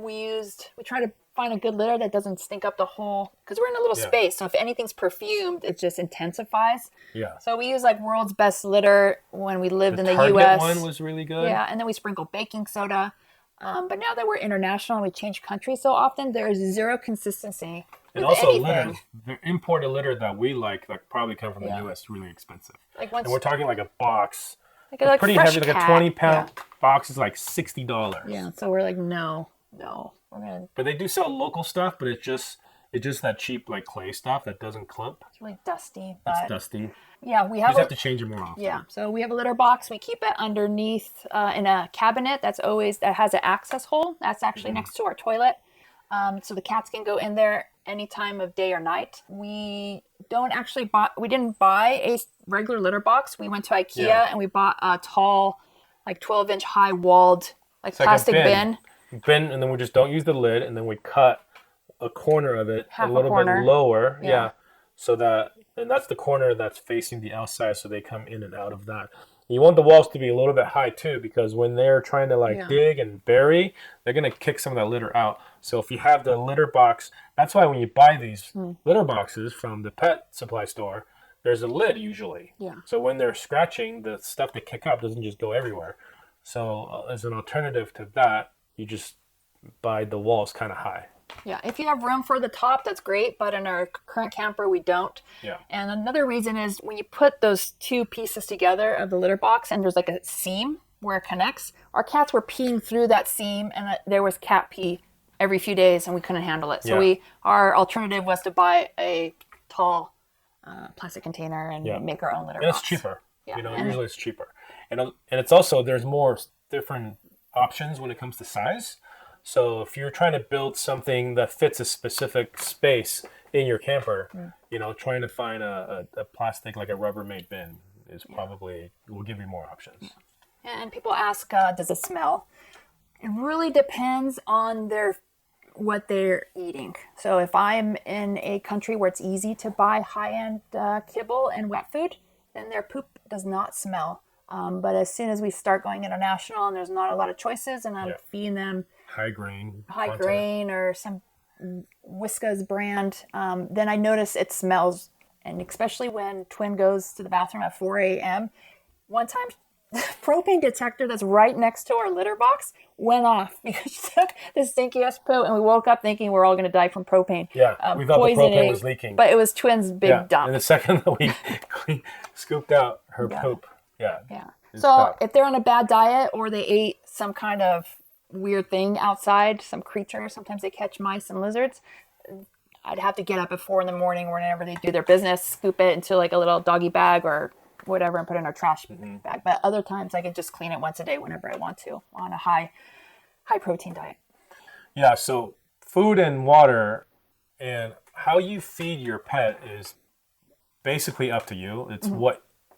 we tried to find a good litter that doesn't stink up the whole, because we're in a little space. So if anything's perfumed, it just intensifies. Yeah. So we use like World's Best Litter when we lived in the Target U.S. one was really good. Yeah, and then we sprinkle baking soda. But now that we're international and we change countries so often, there's zero consistency. And also litter, the imported litter that we like probably come from the U.S. really expensive. Like and we're talking like a box. Like pretty heavy, like a 20-pound box is like $60. Yeah, so we're like, no. We're gonna... But they do sell local stuff, but it's just that cheap like clay stuff that doesn't clump. It's really dusty. It's dusty. Yeah, we have to change it more often. Yeah, so we have a litter box. We keep it underneath in a cabinet that has an access hole. That's actually next to our toilet. So the cats can go in there any time of day or night. We didn't buy a regular litter box. We went to IKEA and we bought a tall, like 12-inch high walled, like plastic bin. And then we just don't use the lid, and then we cut a corner of it a little bit lower. Yeah. So that's the corner that's facing the outside, so they come in and out of that. You want the walls to be a little bit high too, because when they're trying to dig and bury, they're going to kick some of that litter out. So if you have the litter box, that's why when you buy these litter boxes from the pet supply store, there's a lid usually. Yeah. So when they're scratching, the stuff they kick up doesn't just go everywhere. So as an alternative to that, you just buy the walls kind of high. Yeah, if you have room for the top, that's great, but in our current camper, we don't. Yeah. And another reason is when you put those two pieces together of the litter box and there's like a seam where it connects, our cats were peeing through that seam, and there was cat pee every few days, and we couldn't handle it. So our alternative was to buy a tall plastic container and make our own litter box. And it's cheaper. Yeah. Usually it's cheaper. And it's also, there's more different options when it comes to size. So if you're trying to build something that fits a specific space in your camper, trying to find a plastic, like a Rubbermaid bin is probably, will give you more options. Yeah. And people ask, does it smell? It really depends on what they're eating. So if I'm in a country where it's easy to buy high-end kibble and wet food, then their poop does not smell. But as soon as we start going international and there's not a lot of choices, and I'm feeding them high grain or some Whiskas brand, then I notice it smells. And especially when Twin goes to the bathroom at 4 a.m. One time, the propane detector that's right next to our litter box went off because she took the stinkiest poo, and we woke up thinking we're all going to die from propane. Yeah, we thought the propane was leaking. But it was Twin's big dump. And the second that we scooped out her poop. Yeah. So if they're on a bad diet or they ate some kind of weird thing outside, some creature, sometimes they catch mice and lizards, I'd have to get up at 4 a.m. whenever they do their business, scoop it into like a little doggy bag or whatever and put it in our trash bag. But other times I can just clean it once a day whenever I want to on a high protein diet. Yeah, so food and water and how you feed your pet is basically up to you. It's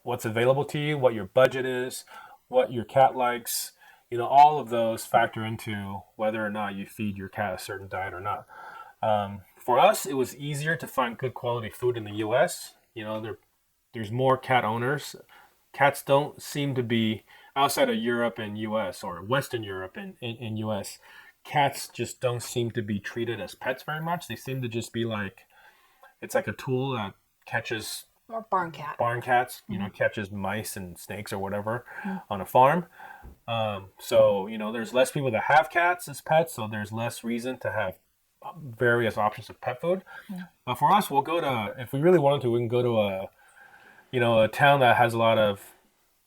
what's available to you, what your budget is, what your cat likes. All of those factor into whether or not you feed your cat a certain diet or not. For us, it was easier to find good quality food in the U.S. There's more cat owners. Cats don't seem to be, outside of Europe and U.S. or Western Europe and U.S., cats just don't seem to be treated as pets very much. They seem to just be it's like a tool that catches... More barn cat. Barn cats, catches mice and snakes or whatever on a farm. So, there's less people that have cats as pets, so there's less reason to have various options of pet food. But for us, we'll go to, if we really wanted to, we can go to a town that has a lot of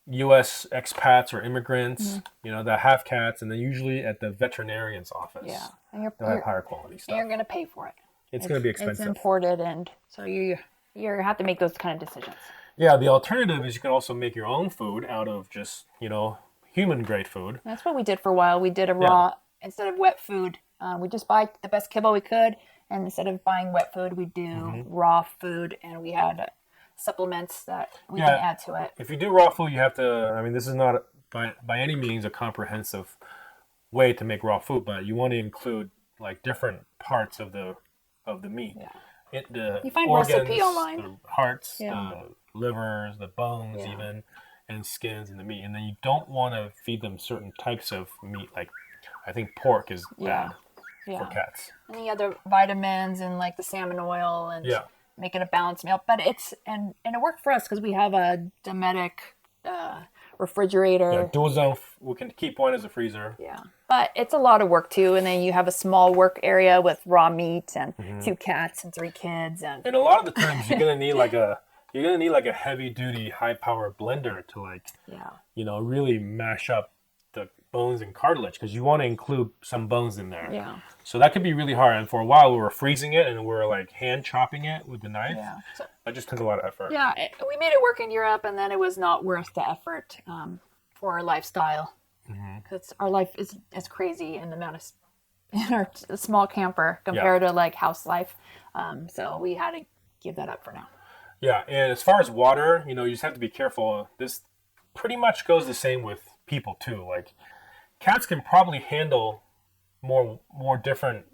U.S. expats or immigrants, that have cats, and then usually at the veterinarian's office. Yeah. And they'll have higher quality stuff. And you're going to pay for it. It's going to be expensive. It's imported, and so you have to make those kind of decisions. Yeah, the alternative is you can also make your own food out of just, human-grade food. That's what we did for a while. We did a raw, instead of wet food, we just buy the best kibble we could, and instead of buying wet food, we do raw food, and we had supplements that we can add to it. If you do raw food, you have to, this is not by any means a comprehensive way to make raw food, but you want to include different parts of the meat. Yeah. You find organs, recipe online. The hearts, the livers, the bones even, and skins in the meat. And then you don't want to feed them certain types of meat. Like, I think pork is bad. for cats. And the other vitamins and like the salmon oil and make it a balanced meal. But it worked for us because we have a Dometic refrigerator. Yeah, dual zone. We can keep one as a freezer. Yeah, but it's a lot of work too. And then you have a small work area with raw meat and 2 cats and 3 kids. And a lot of the times you're gonna need like a heavy duty, high power blender to really mash up the bones and cartilage because you want to include some bones in there. Yeah. So that could be really hard. And for a while we were freezing it and we were like hand chopping it with the knife. Yeah. So, that just took a lot of effort. Yeah, we made it work in Europe, and then it was not worth the effort for our lifestyle because our life is crazy in the amount of in our small camper compared to like house life. So we had to give that up for now. Yeah, and as far as water, you just have to be careful. This pretty much goes the same with people too. Like cats can probably handle more different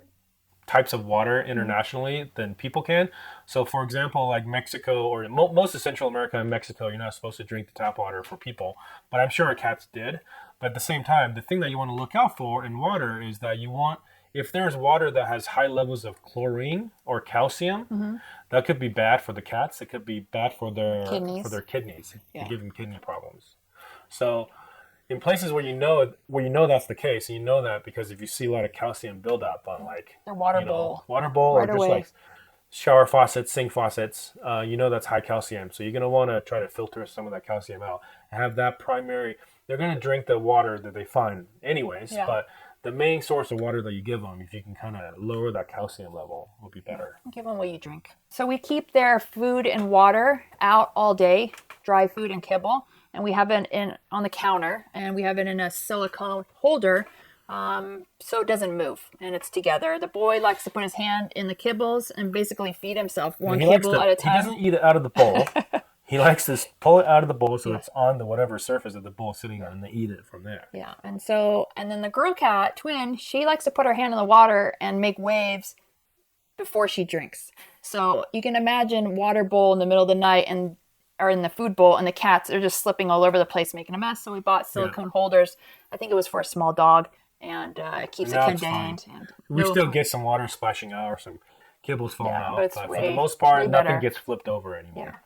types of water internationally than people can. So for example, like Mexico or most of Central America and Mexico, you're not supposed to drink the tap water for people, but I'm sure our cats did. But at the same time, the thing that you want to look out for in water is that if there's water that has high levels of chlorine or calcium, that could be bad for the cats. It could be bad for their kidneys. It could give them kidney problems. So in places where you know that's the case, and you know that because if you see a lot of calcium buildup on like their water bowl right or just away. Like shower faucets, sink faucets, that's high calcium. So you're gonna want to try to filter some of that calcium out. Have that primary. They're gonna drink the water that they find anyways, but the main source of water that you give them, if you can kind of lower that calcium level, will be better. Give them what you drink. So we keep their food and water out all day, dry food and kibble. And we have it on the counter, and we have it in a silicone holder, so it doesn't move, and it's together. The boy likes to put his hand in the kibbles and basically feed himself one kibble at a time. He doesn't eat it out of the bowl. He likes to pull it out of the bowl so it's on the whatever surface that the bowl is sitting on, and they eat it from there. Yeah, and then the girl cat, twin, she likes to put her hand in the water and make waves before she drinks. So you can imagine water bowl in the middle of the night or in the food bowl, and the cats are just slipping all over the place, making a mess. So we bought silicone holders. I think it was for a small dog, and it keeps it contained. We still get some water splashing out or some kibbles falling out, but for the most part, nothing gets flipped over anymore. Yeah.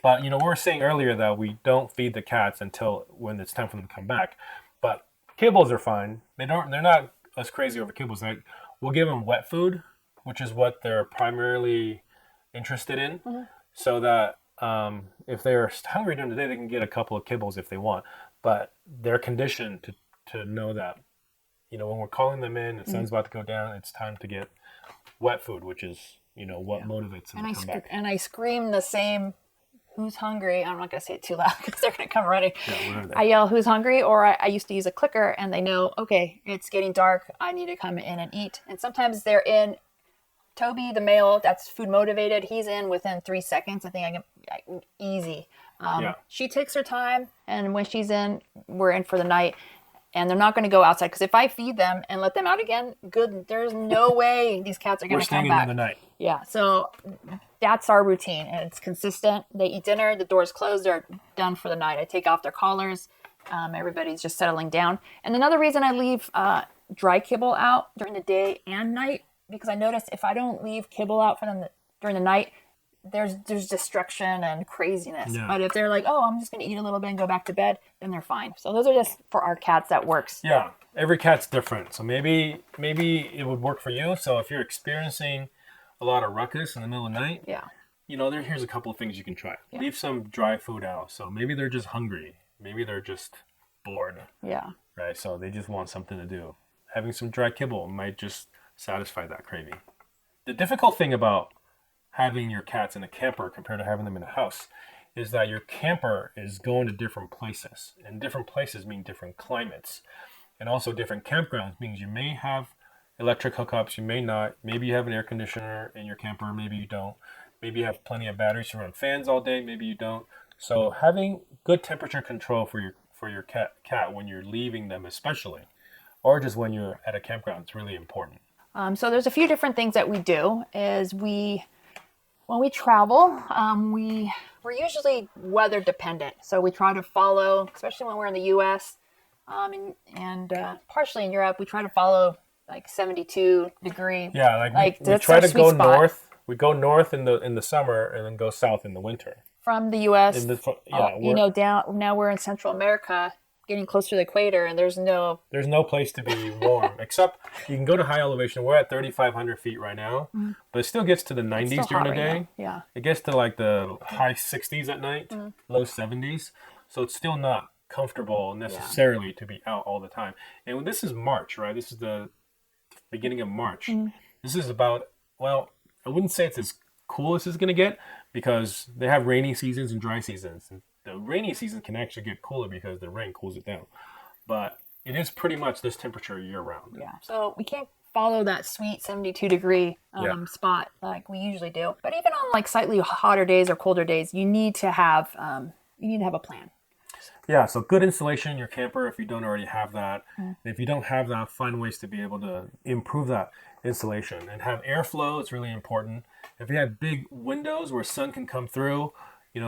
But we were saying earlier that we don't feed the cats until when it's time for them to come back. But kibbles are fine. They're not as crazy over kibbles. Like we'll give them wet food, which is what they're primarily interested in, so that. If they're hungry during the day, they can get a couple of kibbles if they want, but they're conditioned to know that, when we're calling them in, the sun's about to go down, it's time to get wet food, which is, what motivates them to come back. And I scream the same, who's hungry? I'm not going to say it too loud because they're going to come running. Yeah, I yell, who's hungry? Or I used to use a clicker, and they know, okay, it's getting dark. I need to come in and eat. And sometimes they're in. Toby, the male, that's food motivated. He's in within 3 seconds. I think easy. She takes her time, and when she's in, we're in for the night. And they're not going to go outside because if I feed them and let them out again, there's no way these cats are going to come back. We're staying in the night. Yeah, so that's our routine, and it's consistent. They eat dinner, the door's closed, they're done for the night. I take off their collars. Everybody's just settling down. And another reason I leave dry kibble out during the day and night, because I notice if I don't leave kibble out for them during the night, there's destruction and craziness. Yeah. But if they're like, oh, I'm just going to eat a little bit and go back to bed, then they're fine. So those are just for our cats that works. Yeah, every cat's different. So maybe it would work for you. So if you're experiencing a lot of ruckus in the middle of the night, here's a couple of things you can try. Yeah. Leave some dry food out. So maybe they're just hungry. Maybe they're just bored. Yeah. Right. So they just want something to do. Having some dry kibble might just satisfy that craving. The difficult thing about having your cats in a camper compared to having them in a house is that your camper is going to different places, and different places mean different climates, and also different campgrounds means you may have electric hookups, you may not. Maybe you have an air conditioner in your camper, maybe you don't. Maybe you have plenty of batteries to run fans all day, maybe you don't. So having good temperature control for your cat when you're leaving them, especially, or just when you're at a campground, it's really important. So there's a few different things that we do. When we travel, we're usually weather dependent. So we try to follow, especially when we're in the U.S. And partially in Europe, we try to follow like 72 degree. Yeah, we try to go spot. north. We go north in the summer and then go south in the winter. From the U.S., down now we're in Central America, getting closer to the equator, and there's no place to be warm except you can go to high elevation. We're at 3,500 feet right now, but it still gets to the 90s during the day. Yeah, it gets to like the high 60s at night, low 70s. So it's still not comfortable necessarily to be out all the time. And this is March, right? This is the beginning of March. This is about, well, I wouldn't say it's as cool as it's going to get because they have rainy seasons and dry seasons. And the rainy season can actually get cooler because the rain cools it down. But it is pretty much this temperature year round. Yeah. So we can't follow that sweet 72 degree spot like we usually do. But even on like slightly hotter days or colder days, you need to have a plan. Yeah, so good insulation in your camper if you don't already have that. And if you don't have that, find ways to be able to improve that insulation. And have airflow, it's really important. If you have big windows where sun can come through,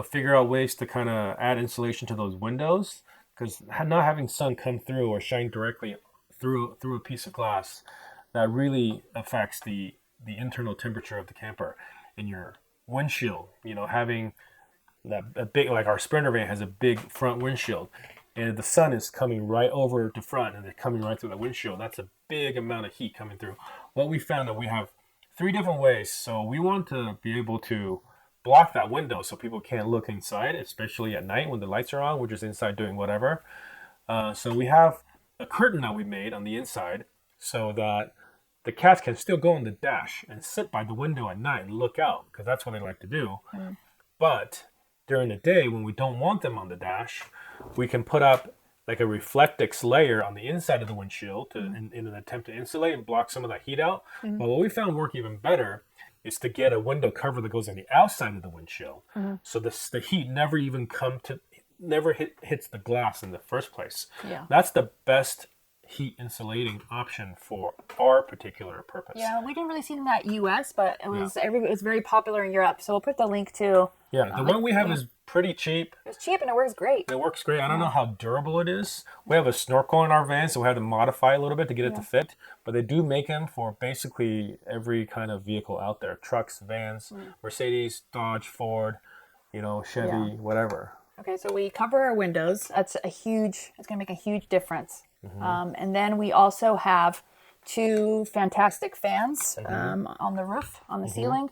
figure out ways to kind of add insulation to those windows. Because not having sun come through or shine directly through a piece of glass, that really affects the internal temperature of the camper. And your windshield, having a big, like our Sprinter van has a big front windshield, and the sun is coming right over to front and it's coming right through the windshield. That's a big amount of heat coming through. What we found that we have 3 different ways. So we want to be able to block that window so people can't look inside, especially at night when the lights are on. We're just inside doing whatever. So we have a curtain that we made on the inside so that the cats can still go on the dash and sit by the window at night and look out because that's what they like to do. But during the day, when we don't want them on the dash, we can put up like a Reflectix layer on the inside of the windshield in an attempt to insulate and block some of that heat out. But what we found work even better is to get a window cover that goes on the outside of the windshield, so the heat never even hits the glass in the first place. Yeah, that's the best heat insulating option for our particular purpose. Yeah, we didn't really see it in that U.S., but it was very popular in Europe. So we'll put the link to. Yeah, the one we have is pretty cheap. It's cheap and it works great. It works great. I don't know how durable it is. We have a snorkel in our van, so we had to modify a little bit to get it to fit. But they do make them for basically every kind of vehicle out there: trucks, vans, Mercedes, Dodge, Ford, Chevy, whatever. Okay, so we cover our windows. It's going to make a huge difference. And then we also have 2 fantastic fans on the roof, on the ceiling,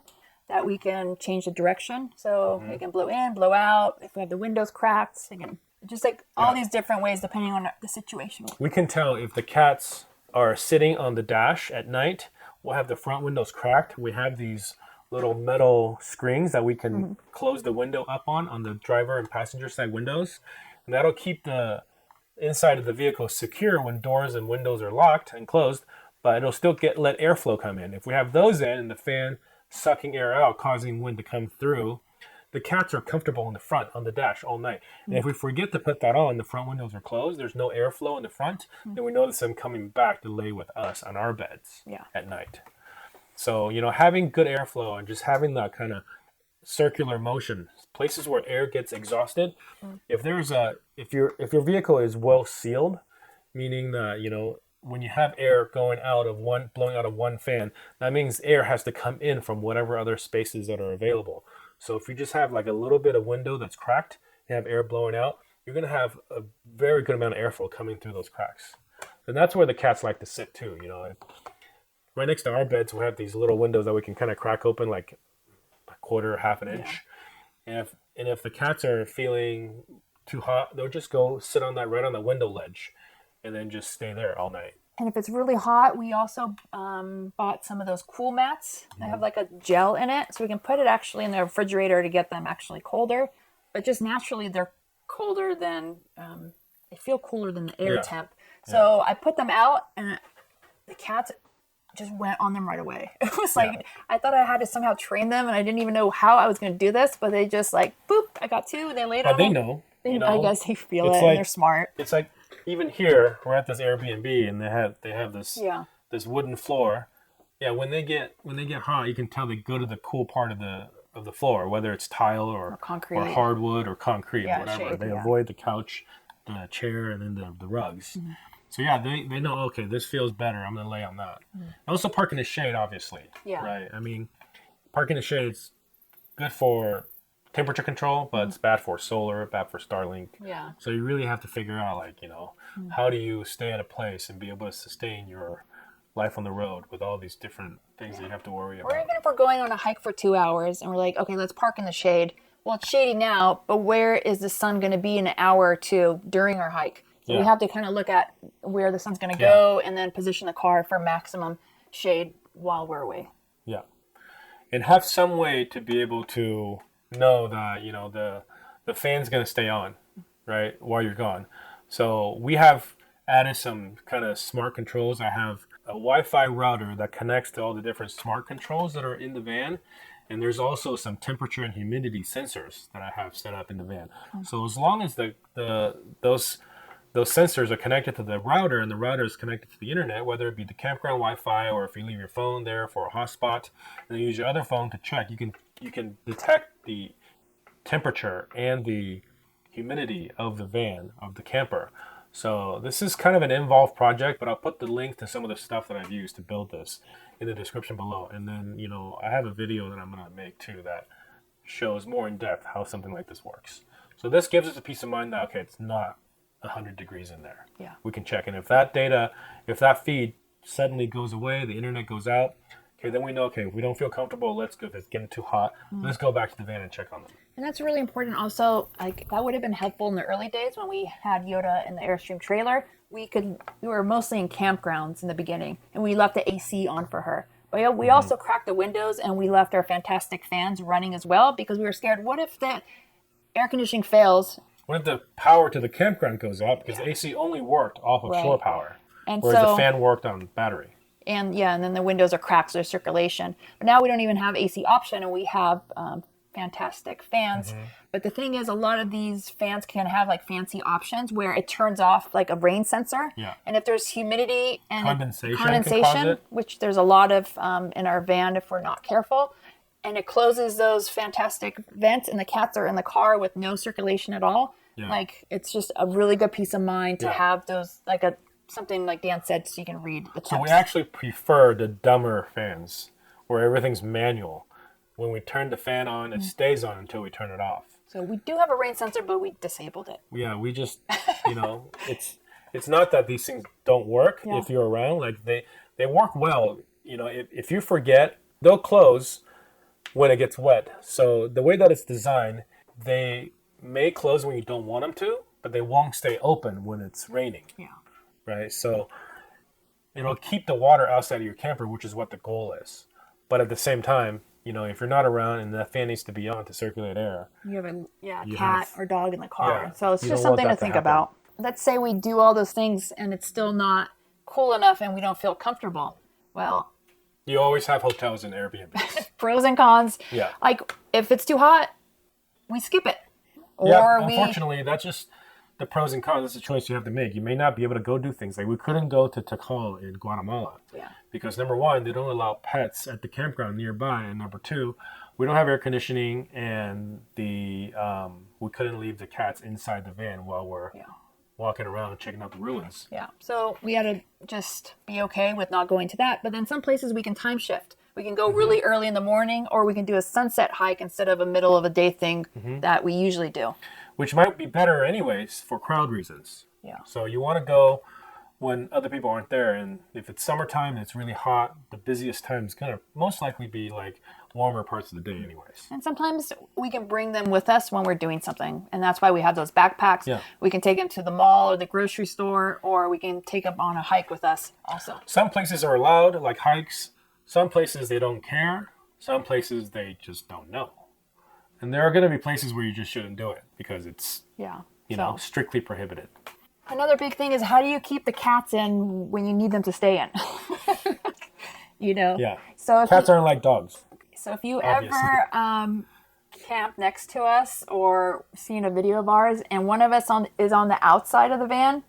that we can change the direction. So they can blow in, blow out. If we have the windows cracked, they can just like all these different ways depending on the situation. We can tell if the cats are sitting on the dash at night. We'll have the front windows cracked. We have these little metal screens that we can close the window up on the driver and passenger side windows. And that'll keep the inside of the vehicle secure when doors and windows are locked and closed, but it'll still let airflow come in. If we have those in and the fan sucking air out, causing wind to come through, the cats are comfortable in the front on the dash all night. And if we forget to put that on, the front windows are closed, there's no airflow in the front, then we notice them coming back to lay with us on our beds at night. So, having good airflow and just having that kind of circular motion, places where air gets exhausted. If your vehicle is well sealed, meaning that when you have air blowing out of one fan, that means air has to come in from whatever other spaces that are available. So if you just have like a little bit of window that's cracked, you have air blowing out, you're going to have a very good amount of airflow coming through those cracks. And that's where the cats like to sit too. Right next to our beds, we have these little windows that we can kind of crack open like a quarter or half an inch. And if the cats are feeling too hot, they'll just go sit on that right on the window ledge and then just stay there all night. And if it's really hot, we also bought some of those cool mats. They have like a gel in it, so we can put it actually in the refrigerator to get them actually colder. But just naturally, they're colder than, they feel cooler than the air temp. So I put them out, and the cats just went on them right away. It was like, I thought I had to somehow train them, and I didn't even know how I was going to do this, but they just like, boop, I got 2, and they laid on them. They know. I guess they feel it, and they're smart. It's like, even here, we're at this Airbnb, and they have this this wooden floor. Yeah, when they get hot, you can tell they go to the cool part of the floor, whether it's tile or concrete or hardwood or concrete, whatever. Shade, they avoid the couch, the chair, and then the rugs. So yeah, they know, okay, this feels better. I'm going to lay on that. Also park in the shade, obviously. Yeah. Right? I mean, parking in the shade is good for temperature control, but it's bad for solar, bad for Starlink. Yeah. So you really have to figure out, like, how do you stay at a place and be able to sustain your life on the road with all these different things that you have to worry about. Or even if we're going on a hike for 2 hours and we're like, okay, let's park in the shade. Well, it's shady now, but where is the sun going to be in an hour or two during our hike? So we have to kind of look at where the sun's going to go and then position the car for maximum shade while we're away. Yeah. And have some way to be able to know that, the fan's going to stay on, right, while you're gone. So we have added some kind of smart controls. I have a Wi-Fi router that connects to all the different smart controls that are in the van. And there's also some temperature and humidity sensors that I have set up in the van. So as long as those sensors are connected to the router and the router is connected to the internet, whether it be the campground Wi-Fi or if you leave your phone there for a hotspot and then use your other phone to check, you can detect the temperature and the humidity of the van, of the camper. So this is kind of an involved project, but I'll put the link to some of the stuff that I've used to build this in the description below. And then, I have a video that I'm going to make too that shows more in depth how something like this works. So this gives us a peace of mind that, okay, it's not 100 degrees in there. Yeah. We can check. And if that feed suddenly goes away, the internet goes out, okay, then we know, okay, if we don't feel comfortable, let's go, if it's getting too hot, let's go back to the van and check on them. And that's really important also. Like, that would have been helpful in the early days when we had Yoda in the Airstream trailer. We were mostly in campgrounds in the beginning, and we left the AC on for her. But we also cracked the windows, and we left our fantastic fans running as well because we were scared, what if that air conditioning fails? What if the power to the campground goes out because AC only worked off of shore power, and whereas the fan worked on battery? And then the windows are cracked, so there's circulation. But now we don't even have AC option, and we have fantastic fans. But the thing is, a lot of these fans can have like fancy options where it turns off like a rain sensor. Yeah. And if there's humidity and condensation, which there's a lot of in our van if we're not careful, and it closes those fantastic vents, and the cats are in the car with no circulation at all. Yeah. Like, it's just a really good peace of mind to have those, like something like Dan said, so you can read the text. So we actually prefer the dumber fans where everything's manual. When we turn the fan on, it stays on until we turn it off. So we do have a rain sensor, but we disabled it. Yeah, we just, it's not that these things don't work if you're around. Like, they work well. If you forget, they'll close when it gets wet. So the way that it's designed, they may close when you don't want them to, but they won't stay open when it's raining. Yeah. Right? So it'll keep the water outside of your camper, which is what the goal is. But at the same time, if you're not around and that fan needs to be on to circulate air. You have a cat or dog in the car. Yeah, so it's just something to think about. Let's say we do all those things and it's still not cool enough and we don't feel comfortable. Well, you always have hotels and Airbnbs. Pros and cons. Yeah. Like, if it's too hot, we skip it. Unfortunately, that's just the pros and cons. That's a choice you have to make. You may not be able to go do things. Like, we couldn't go to Tikal in Guatemala. Yeah. Because, number one, they don't allow pets at the campground nearby. And number two, we don't have air conditioning. And we couldn't leave the cats inside the van while we're walking around and checking out the ruins. Yeah. So we had to just be okay with not going to that. But then some places we can time shift. We can go really early in the morning, or we can do a sunset hike instead of a middle of a day thing that we usually do. Which might be better anyways for crowd reasons. Yeah. So you want to go when other people aren't there. And if it's summertime and it's really hot, the busiest time is going to most likely be like warmer parts of the day anyways. And sometimes we can bring them with us when we're doing something. And that's why we have those backpacks. Yeah. We can take them to the mall or the grocery store, or we can take them on a hike with us also. Some places are allowed, like hikes. Some places they don't care. Some places they just don't know. And there are going to be places where you just shouldn't do it because it's, strictly prohibited. Another big thing is, how do you keep the cats in when you need them to stay in? Yeah. So cats aren't like dogs. So if you ever camp next to us or seen a video of ours and one of us is on the outside of the van,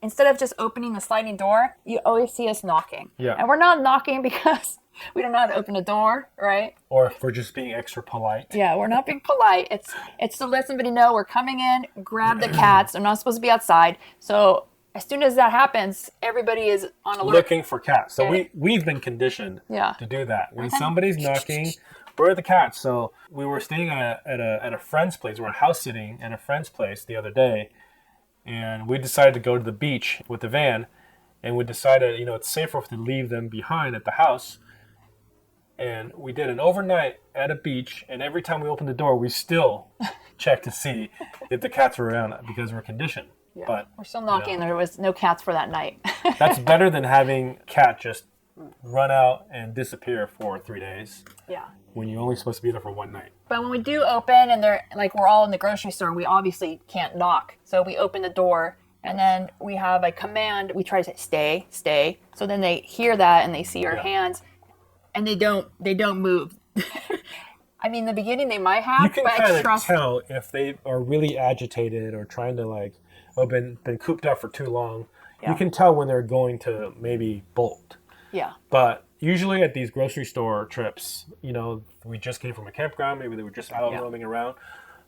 instead of just opening the sliding door, you always see us knocking. Yeah. And we're not knocking because we don't know how to open a door, right? Or if we're just being extra polite. Yeah, we're not being polite. It's to let somebody know we're coming in, grab the cats. They're not supposed to be outside. So as soon as that happens, everybody is on alert. Looking for cats. So we've been conditioned to do that. When somebody's knocking, where are the cats? So we were staying at a friend's place. We were house sitting at a friend's place the other day, and we decided to go to the beach with the van, and we decided, it's safer to leave them behind at the house. And we did an overnight at a beach, and every time we opened the door, we still checked to see if the cats were around because we're conditioned. Yeah. But we're still knocking. There was no cats for that night. That's better than having a cat just run out and disappear for 3 days. Yeah. When you're only supposed to be there for one night. But when we do open and they're like we're all in the grocery store, we obviously can't knock. So we open the door and then we have a command. We try to say stay, stay. So then they hear that and they see our hands, and they don't move. I mean, in the beginning they might have. You can kind of tell if they are really agitated or trying to been cooped up for too long. Yeah. You can tell when they're going to maybe bolt. Yeah. But usually at these grocery store trips, we just came from a campground. Maybe they were just out roaming around.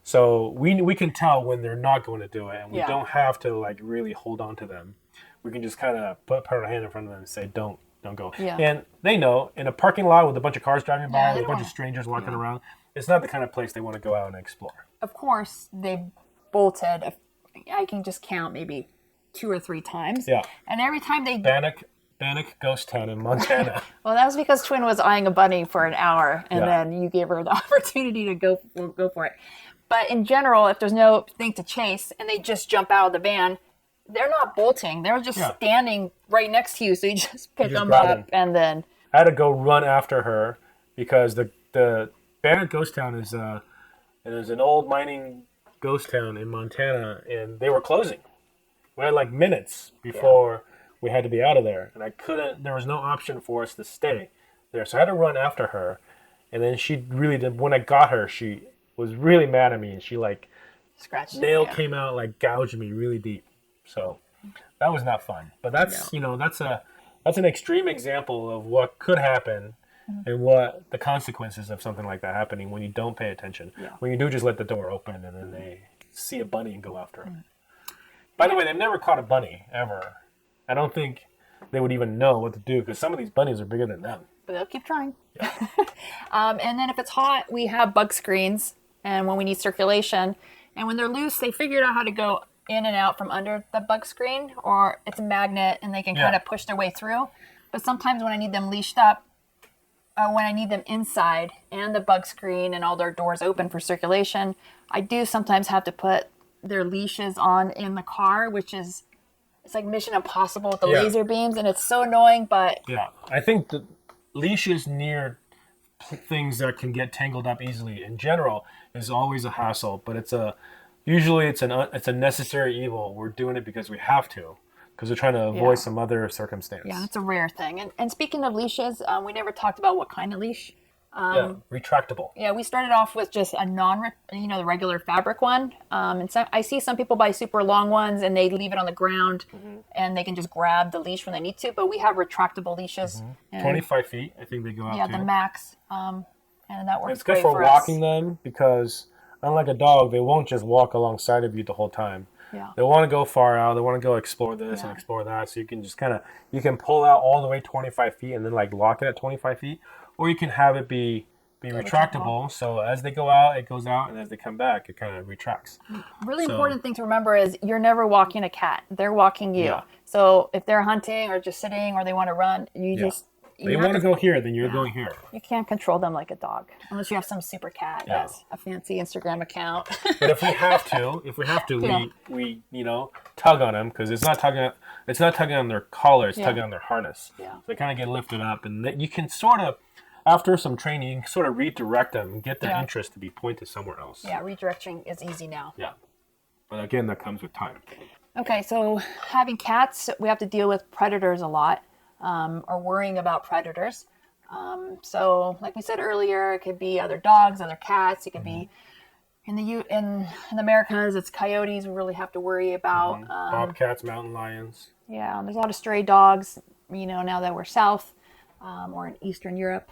So we can tell when they're not going to do it, and we don't have to really hold on to them. We can just kind of put our hand in front of them and say, don't go. Yeah. And they know in a parking lot with a bunch of cars driving by, with a bunch of strangers walking around, it's not the kind of place they want to go out and explore. Of course, they bolted. I can just count maybe 2 or 3 times. Yeah. And every time they... Bannock Ghost Town in Montana. Well, that was because Twin was eyeing a bunny for an hour, and then you gave her the opportunity to go for it. But in general, if there's no thing to chase and they just jump out of the van, they're not bolting. They're just standing right next to you, so you just pick them up and then... I had to go run after her because the Bannock Ghost Town is an old mining ghost town in Montana, and they were closing. We had minutes before we had to be out of there, and there was no option for us to stay there, so I had to run after her. And then she really did. When I got her, she was really mad at me, and she scratched nail came out, gouged me really deep. So that was not fun. But that's that's an extreme example of what could happen and what the consequences of something like that happening when you don't pay attention. Yeah. When you do just let the door open and then they see a bunny and go after it. By the way, they've never caught a bunny, ever. I don't think they would even know what to do because some of these bunnies are bigger than them. But they'll keep trying. Yeah. And then if it's hot, we have bug screens and when we need circulation. And when they're loose, they figured out how to go in and out from under the bug screen, or it's a magnet and they can kind of push their way through. But sometimes when I need them leashed up, when I need them inside and the bug screen and all their doors open for circulation, I do sometimes have to put their leashes on in the car, which is, it's like Mission Impossible with the laser beams, and it's so annoying, but... Yeah, I think the leashes near things that can get tangled up easily in general is always a hassle, but usually it's a necessary evil. We're doing it because we have to. Because they're trying to avoid some other circumstance. Yeah, it's a rare thing. And speaking of leashes, we never talked about what kind of leash. Retractable. Yeah, we started off with just a the regular fabric one. And so I see some people buy super long ones and they leave it on the ground and they can just grab the leash when they need to. But we have retractable leashes. 25 feet, I think they go out to. Yeah, the max. And that works It's good for walking them because unlike a dog, they won't just walk alongside of you the whole time. Yeah. They want to go far out. They want to go explore this and explore that. So you can just you can pull out all the way 25 feet and then lock it at 25 feet. Or you can have it be retractable. So as they go out, it goes out. And as they come back, it kind of retracts. Really important thing to remember is you're never walking a cat. They're walking you. Yeah. So if they're hunting or just sitting or they want to run, they want to go here, then you're going here. You can't control them like a dog, unless you have some super cat that has a fancy Instagram account. But if we have to, we tug on them because it's not tugging on their collar, it's tugging on their harness. Yeah. So they kind of get lifted up, and you can sort of, after some training, you can sort of redirect them and get their interest to be pointed somewhere else. Yeah, redirecting is easy now. Yeah, but again, that comes with time. Okay, so having cats, we have to deal with predators a lot. Or worrying about predators. So, like we said earlier, it could be other dogs, other cats. It could be in the Americas, it's coyotes. We really have to worry about bobcats, mountain lions. Yeah, there's a lot of stray dogs. Now that we're south or in Eastern Europe.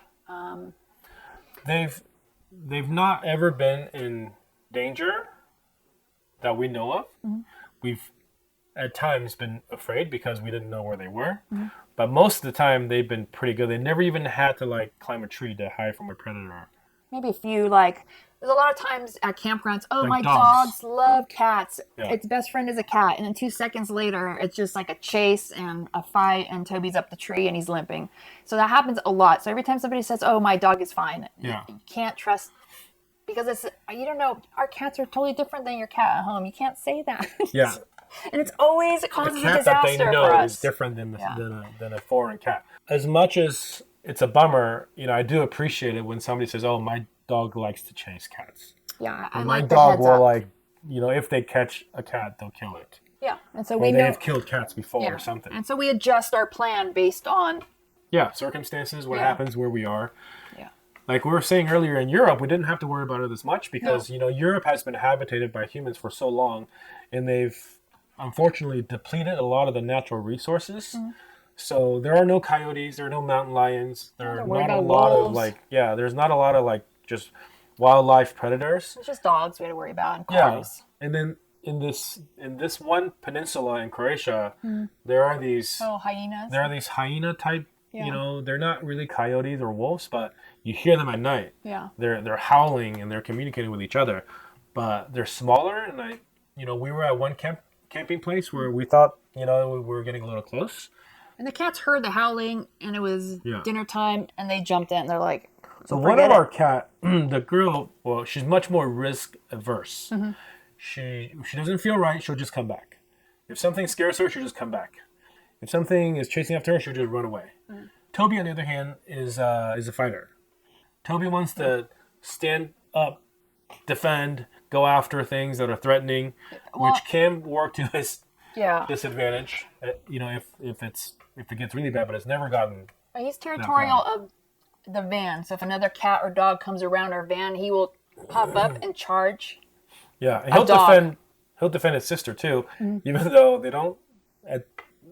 They've not ever been in danger that we know of. at times been afraid because we didn't know where they were. But most of the time, they've been pretty good. They never even had to like climb a tree to hide from a predator. Maybe a few, like, there's a lot of times at campgrounds, like my dogs love cats. Yeah. Its best friend is a cat. And then 2 seconds later, it's just like a chase and a fight, and Toby's up the tree and he's limping. So that happens a lot. So every time somebody says, oh, my dog is fine, you can't trust, because it's, you don't know, our cats are totally different than your cat at home. You can't say that. Yeah. And it's always, it causes a disaster that they know for us. is different than a foreign cat. As much as it's a bummer, I do appreciate it when somebody says, "Oh, my dog likes to chase cats." Yeah, and my dog will like, if they catch a cat, they'll kill it. Yeah, and so we know they've killed cats before or something. And so we adjust our plan based on circumstances, what happens where we are. Yeah. Like we were saying earlier, in Europe, we didn't have to worry about it as much because Europe has been habitated by humans for so long, and they've unfortunately depleted a lot of the natural resources. So there are no coyotes, there are no mountain lions, there are not a lot of there's not a lot of just wildlife predators. It's just dogs we had to worry about and cars. Yeah. And then in this one peninsula in Croatia, there are these hyenas. There are these hyena type, they're not really coyotes or wolves, but you hear them at night. Yeah. They're howling and they're communicating with each other. But they're smaller, and we were at one camping place where we thought, we were getting a little close. And the cats heard the howling, and it was dinner time, and they jumped in. And they're like, so one of our cat, the girl, well, she's much more risk averse. She doesn't feel right, she'll just come back. If something scares her, she'll just come back. If something is chasing after her, she'll just run away. Toby, on the other hand, is a fighter. Toby wants to stand up, defend, go after things that are threatening, which can work to his disadvantage. If it gets really bad, but it's never gotten. He's territorial of the van, so if another cat or dog comes around our van, he will pop up and charge. Yeah, and he'll defend his sister too, even though they don't, at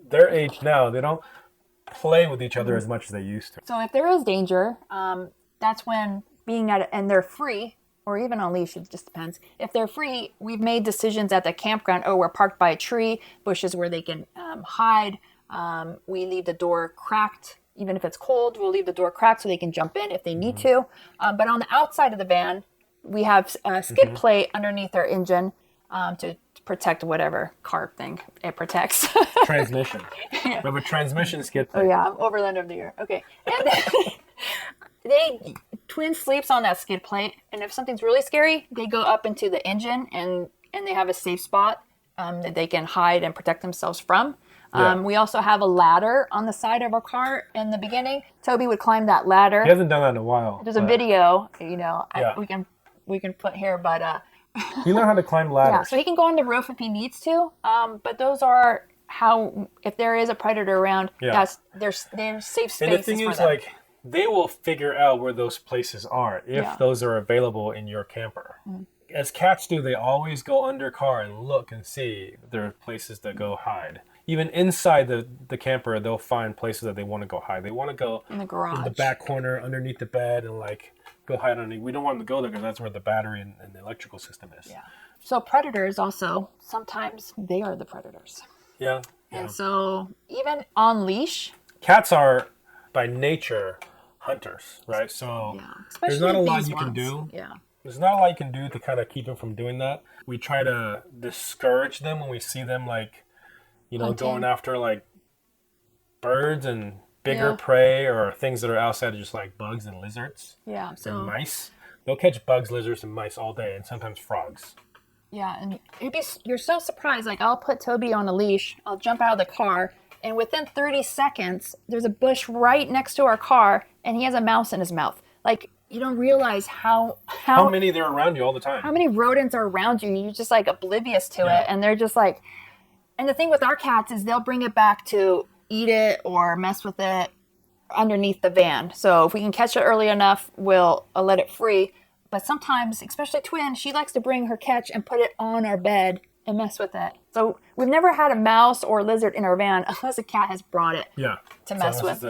their age now, they don't play with each other as much as they used to. So if there is danger, that's when being at it, and they're free, or even on leash, it just depends. If they're free, we've made decisions at the campground. Oh, we're parked by a tree, bushes where they can hide. We leave the door cracked. Even if it's cold, we'll leave the door cracked so they can jump in if they need to. But on the outside of the van, we have a skid plate underneath our engine to protect whatever car thing it protects. Transmission. We have a transmission skid plate. Oh yeah, I'm Overlander of the Year. Okay. And Twin sleeps on that skid plate, and if something's really scary, they go up into the engine, and they have a safe spot that they can hide and protect themselves from. We also have a ladder on the side of our car. In the beginning, Toby would climb that ladder. He hasn't done that in a while. There's a video, we can put here, but he learned how to climb ladders. Yeah, so he can go on the roof if he needs to. But those are how, if there is a predator around, there's safe spaces. And the thing is, they will figure out where those places are if those are available in your camper. As cats do, they always go under car and look and see if there are places to go hide. Even inside the camper, they'll find places that they want to go hide. They want to go in the garage, in the back corner, underneath the bed, and go hide underneath. We don't want them to go there because that's where the battery and the electrical system is. Yeah. So predators also, sometimes they are the predators. Yeah. And so even on leash, cats are by nature hunters, right? So there's not a lot you can do. Yeah. There's not a lot you can do to kind of keep them from doing that. We try to discourage them when we see them going after birds and bigger prey or things that are outside of just bugs and lizards. Yeah. So and mice. They'll catch bugs, lizards, and mice all day, and sometimes frogs. Yeah, and you're so surprised. I'll put Toby on a leash, I'll jump out of the car, and within 30 seconds, there's a bush right next to our car, and he has a mouse in his mouth. You don't realize how many there are around you all the time. How many rodents are around you? You're just oblivious to it, and they're just and the thing with our cats is they'll bring it back to eat it or mess with it underneath the van. So if we can catch it early enough, we'll let it free. But sometimes, especially Twin, she likes to bring her catch and put it on our bed and mess with it. So we've never had a mouse or lizard in our van unless a cat has brought it to mess with.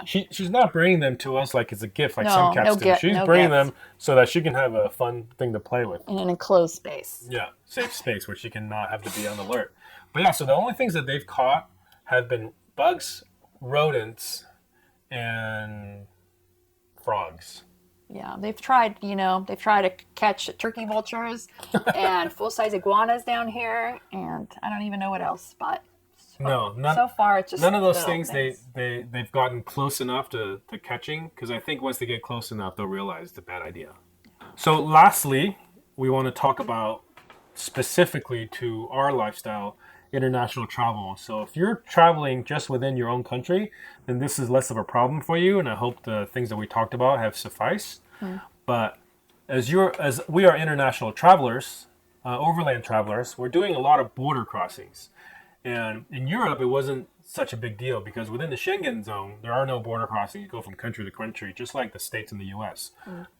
She's not bringing them to us like it's a gift some cats do. She's bringing them so that she can have a fun thing to play with. In an enclosed space. Yeah, safe space where she can not have to be on alert. But yeah, so the only things that they've caught have been bugs, rodents, and frogs. Yeah, they've tried to catch turkey vultures and full-size iguanas down here, and I don't even know what else, but so far it's just none of those things. They've gotten close enough to catching, because I think once they get close enough, they'll realize it's a bad idea. So lastly, we want to talk about specifically to our lifestyle, international travel. So if you're traveling just within your own country, then this is less of a problem for you, and I hope the things that we talked about have sufficed. But as we are international travelers, overland travelers, we're doing a lot of border crossings. And in Europe, it wasn't such a big deal, because within the Schengen zone, there are no border crossings. You go from country to country, just like the States and the US.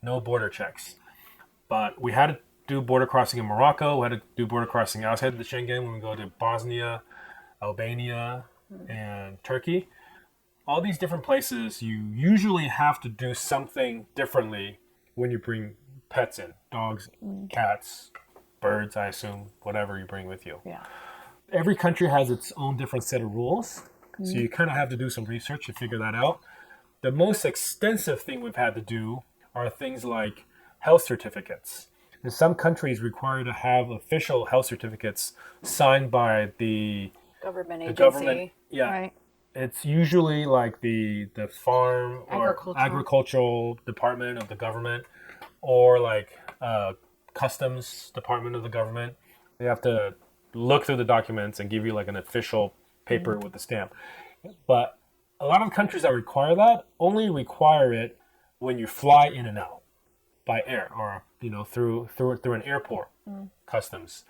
No border checks. But we had to do border crossing in Morocco. We had to do border crossing outside the Schengen when we go to Bosnia, Albania, and Turkey. All these different places, you usually have to do something differently when you bring pets in. Dogs, cats, birds, I assume, whatever you bring with you. Yeah. Every country has its own different set of rules. So you kind of have to do some research to figure that out. The most extensive thing we've had to do are things like health certificates. In some countries require to have official health certificates signed by the government agency. Government, yeah. Right. It's usually like the farm or agricultural department of the government, or like customs department of the government. They have to look through the documents and give you like an official paper with the stamp. But a lot of countries that require that only require it when you fly in and out by air, or through an airport customs.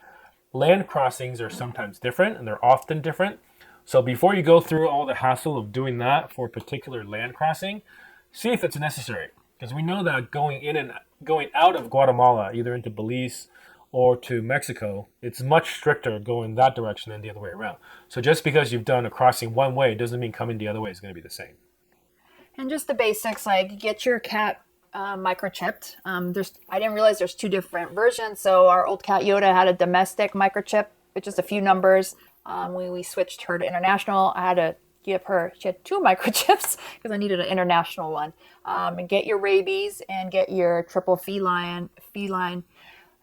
Land crossings are sometimes different, and they're often different. So before you go through all the hassle of doing that for a particular land crossing, see if it's necessary. Because we know that going out of Guatemala, either into Belize or to Mexico, it's much stricter going that direction than the other way around. So just because you've done a crossing one way doesn't mean coming the other way is going to be the same. And just the basics, like get your cat microchipped. I didn't realize there's two different versions. So our old cat Yoda had a domestic microchip with just a few numbers. We switched her to international. I had to give her, she had two microchips because I needed an international one. And get your rabies and get your triple feline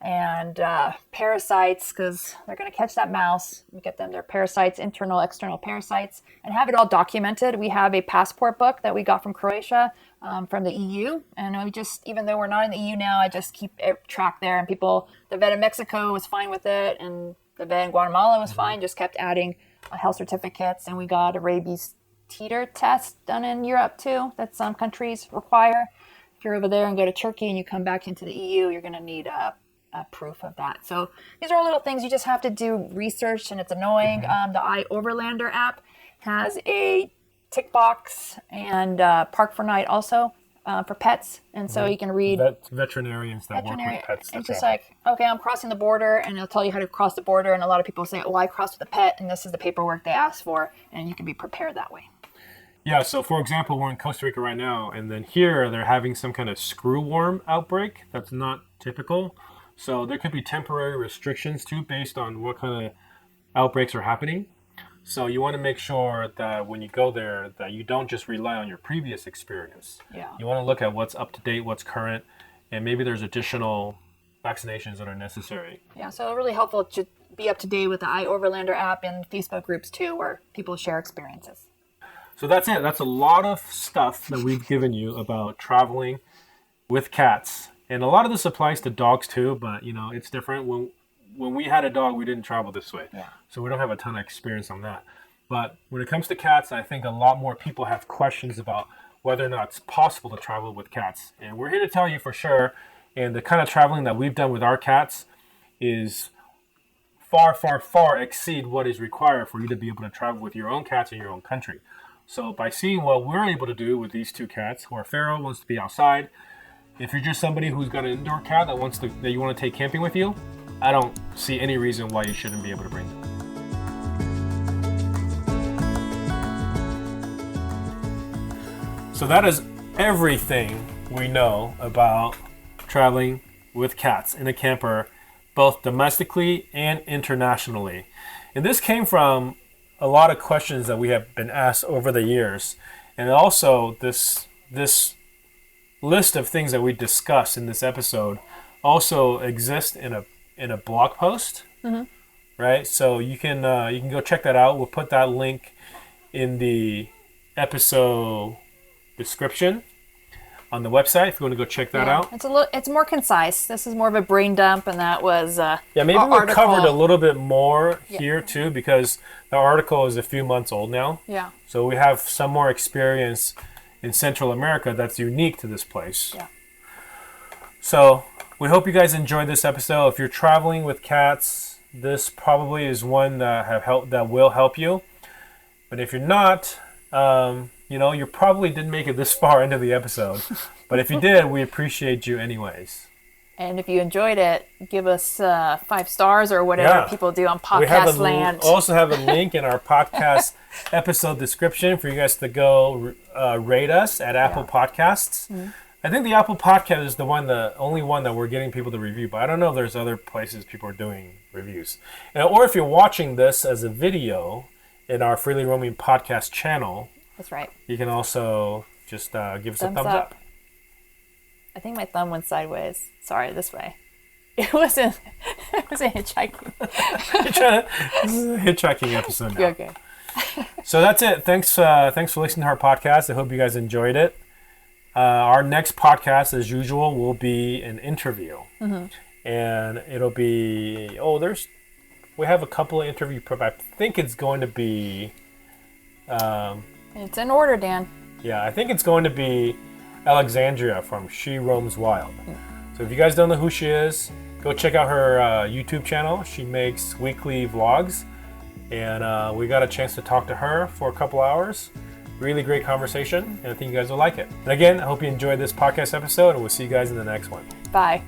and parasites, because they're going to catch that mouse. We get them their parasites, internal, external parasites, and have it all documented. We have a passport book that we got from Croatia, from the EU. And we just, even though we're not in the EU now, I just keep track there. And the vet in Mexico was fine with it, and the vet in Guatemala was fine, just kept adding health certificates. And we got a rabies teeter test done in Europe too, that some countries require. If you're over there and go to Turkey and you come back into the EU, you're going to need a proof of that. So these are all little things you just have to do research, and it's annoying. The Overlander app has a tick box and Park for Night also for pets, and so you can read veterinarians that work with pets. It's just like, okay, I'm crossing the border, and it'll tell you how to cross the border. And a lot of people say, "Oh, I crossed with a pet, and this is the paperwork they asked for," and you can be prepared that way. Yeah, so for example, we're in Costa Rica right now, and then here they're having some kind of screwworm outbreak that's not typical. So there could be temporary restrictions too, based on what kind of outbreaks are happening. So you want to make sure that when you go there, that you don't just rely on your previous experience. Yeah. You want to look at what's up to date, what's current, and maybe there's additional vaccinations that are necessary. Yeah, so really helpful to be up to date with the iOverlander app and Facebook groups too, where people share experiences. So that's it. That's a lot of stuff that we've given you about traveling with cats. And a lot of this applies to dogs too, but it's different. When we had a dog, we didn't travel this way. Yeah. So we don't have a ton of experience on that. But when it comes to cats, I think a lot more people have questions about whether or not it's possible to travel with cats. And we're here to tell you for sure. And the kind of traveling that we've done with our cats is far, far, far exceed what is required for you to be able to travel with your own cats in your own country. So by seeing what we're able to do with these two cats, where Pharaoh wants to be outside, if you're just somebody who's got an indoor cat that you want to take camping with you, I don't see any reason why you shouldn't be able to bring them. So that is everything we know about traveling with cats in a camper, both domestically and internationally. And this came from a lot of questions that we have been asked over the years. And also this list of things that we discussed in this episode also exists in a blog post. Mm-hmm. Right? So you can go check that out. We'll put that link in the episode description on the website if you want to go check that out. It's more concise. This is more of a brain dump, and that was maybe we covered a little bit more here too, because the article is a few months old now. Yeah. So we have some more experience in Central America that's unique to this place. Yeah. So we hope you guys enjoyed this episode. If you're traveling with cats, this probably is one that will help you. But if you're not, you probably didn't make it this far into the episode. But if you did, we appreciate you anyways. And if you enjoyed it, give us 5 stars or whatever people do on Podcast Land. We also have a link in our podcast episode description for you guys to go rate us at Apple Podcasts. Mm-hmm. I think the Apple Podcast is the only one that we're getting people to review, but I don't know if there's other places people are doing reviews. Or if you're watching this as a video in our Freely Roaming Podcast channel, that's right, you can also just give us a thumbs up. I think my thumb went sideways. Sorry, this way. It wasn't hitchhiking. This is a hitchhiking episode now. Okay. So that's it. Thanks for listening to our podcast. I hope you guys enjoyed it. Our next podcast, as usual, will be an interview. Mm-hmm. And it'll be... we have a couple of interview prep. I think it's going to be... it's in order, Dan. Yeah, I think it's going to be Alexandria from She Roams Wild. So if you guys don't know who she is, go check out her YouTube channel. She makes weekly vlogs. And we got a chance to talk to her for a couple hours. Really great conversation, and I think you guys will like it. And again, I hope you enjoyed this podcast episode, and we'll see you guys in the next one. Bye.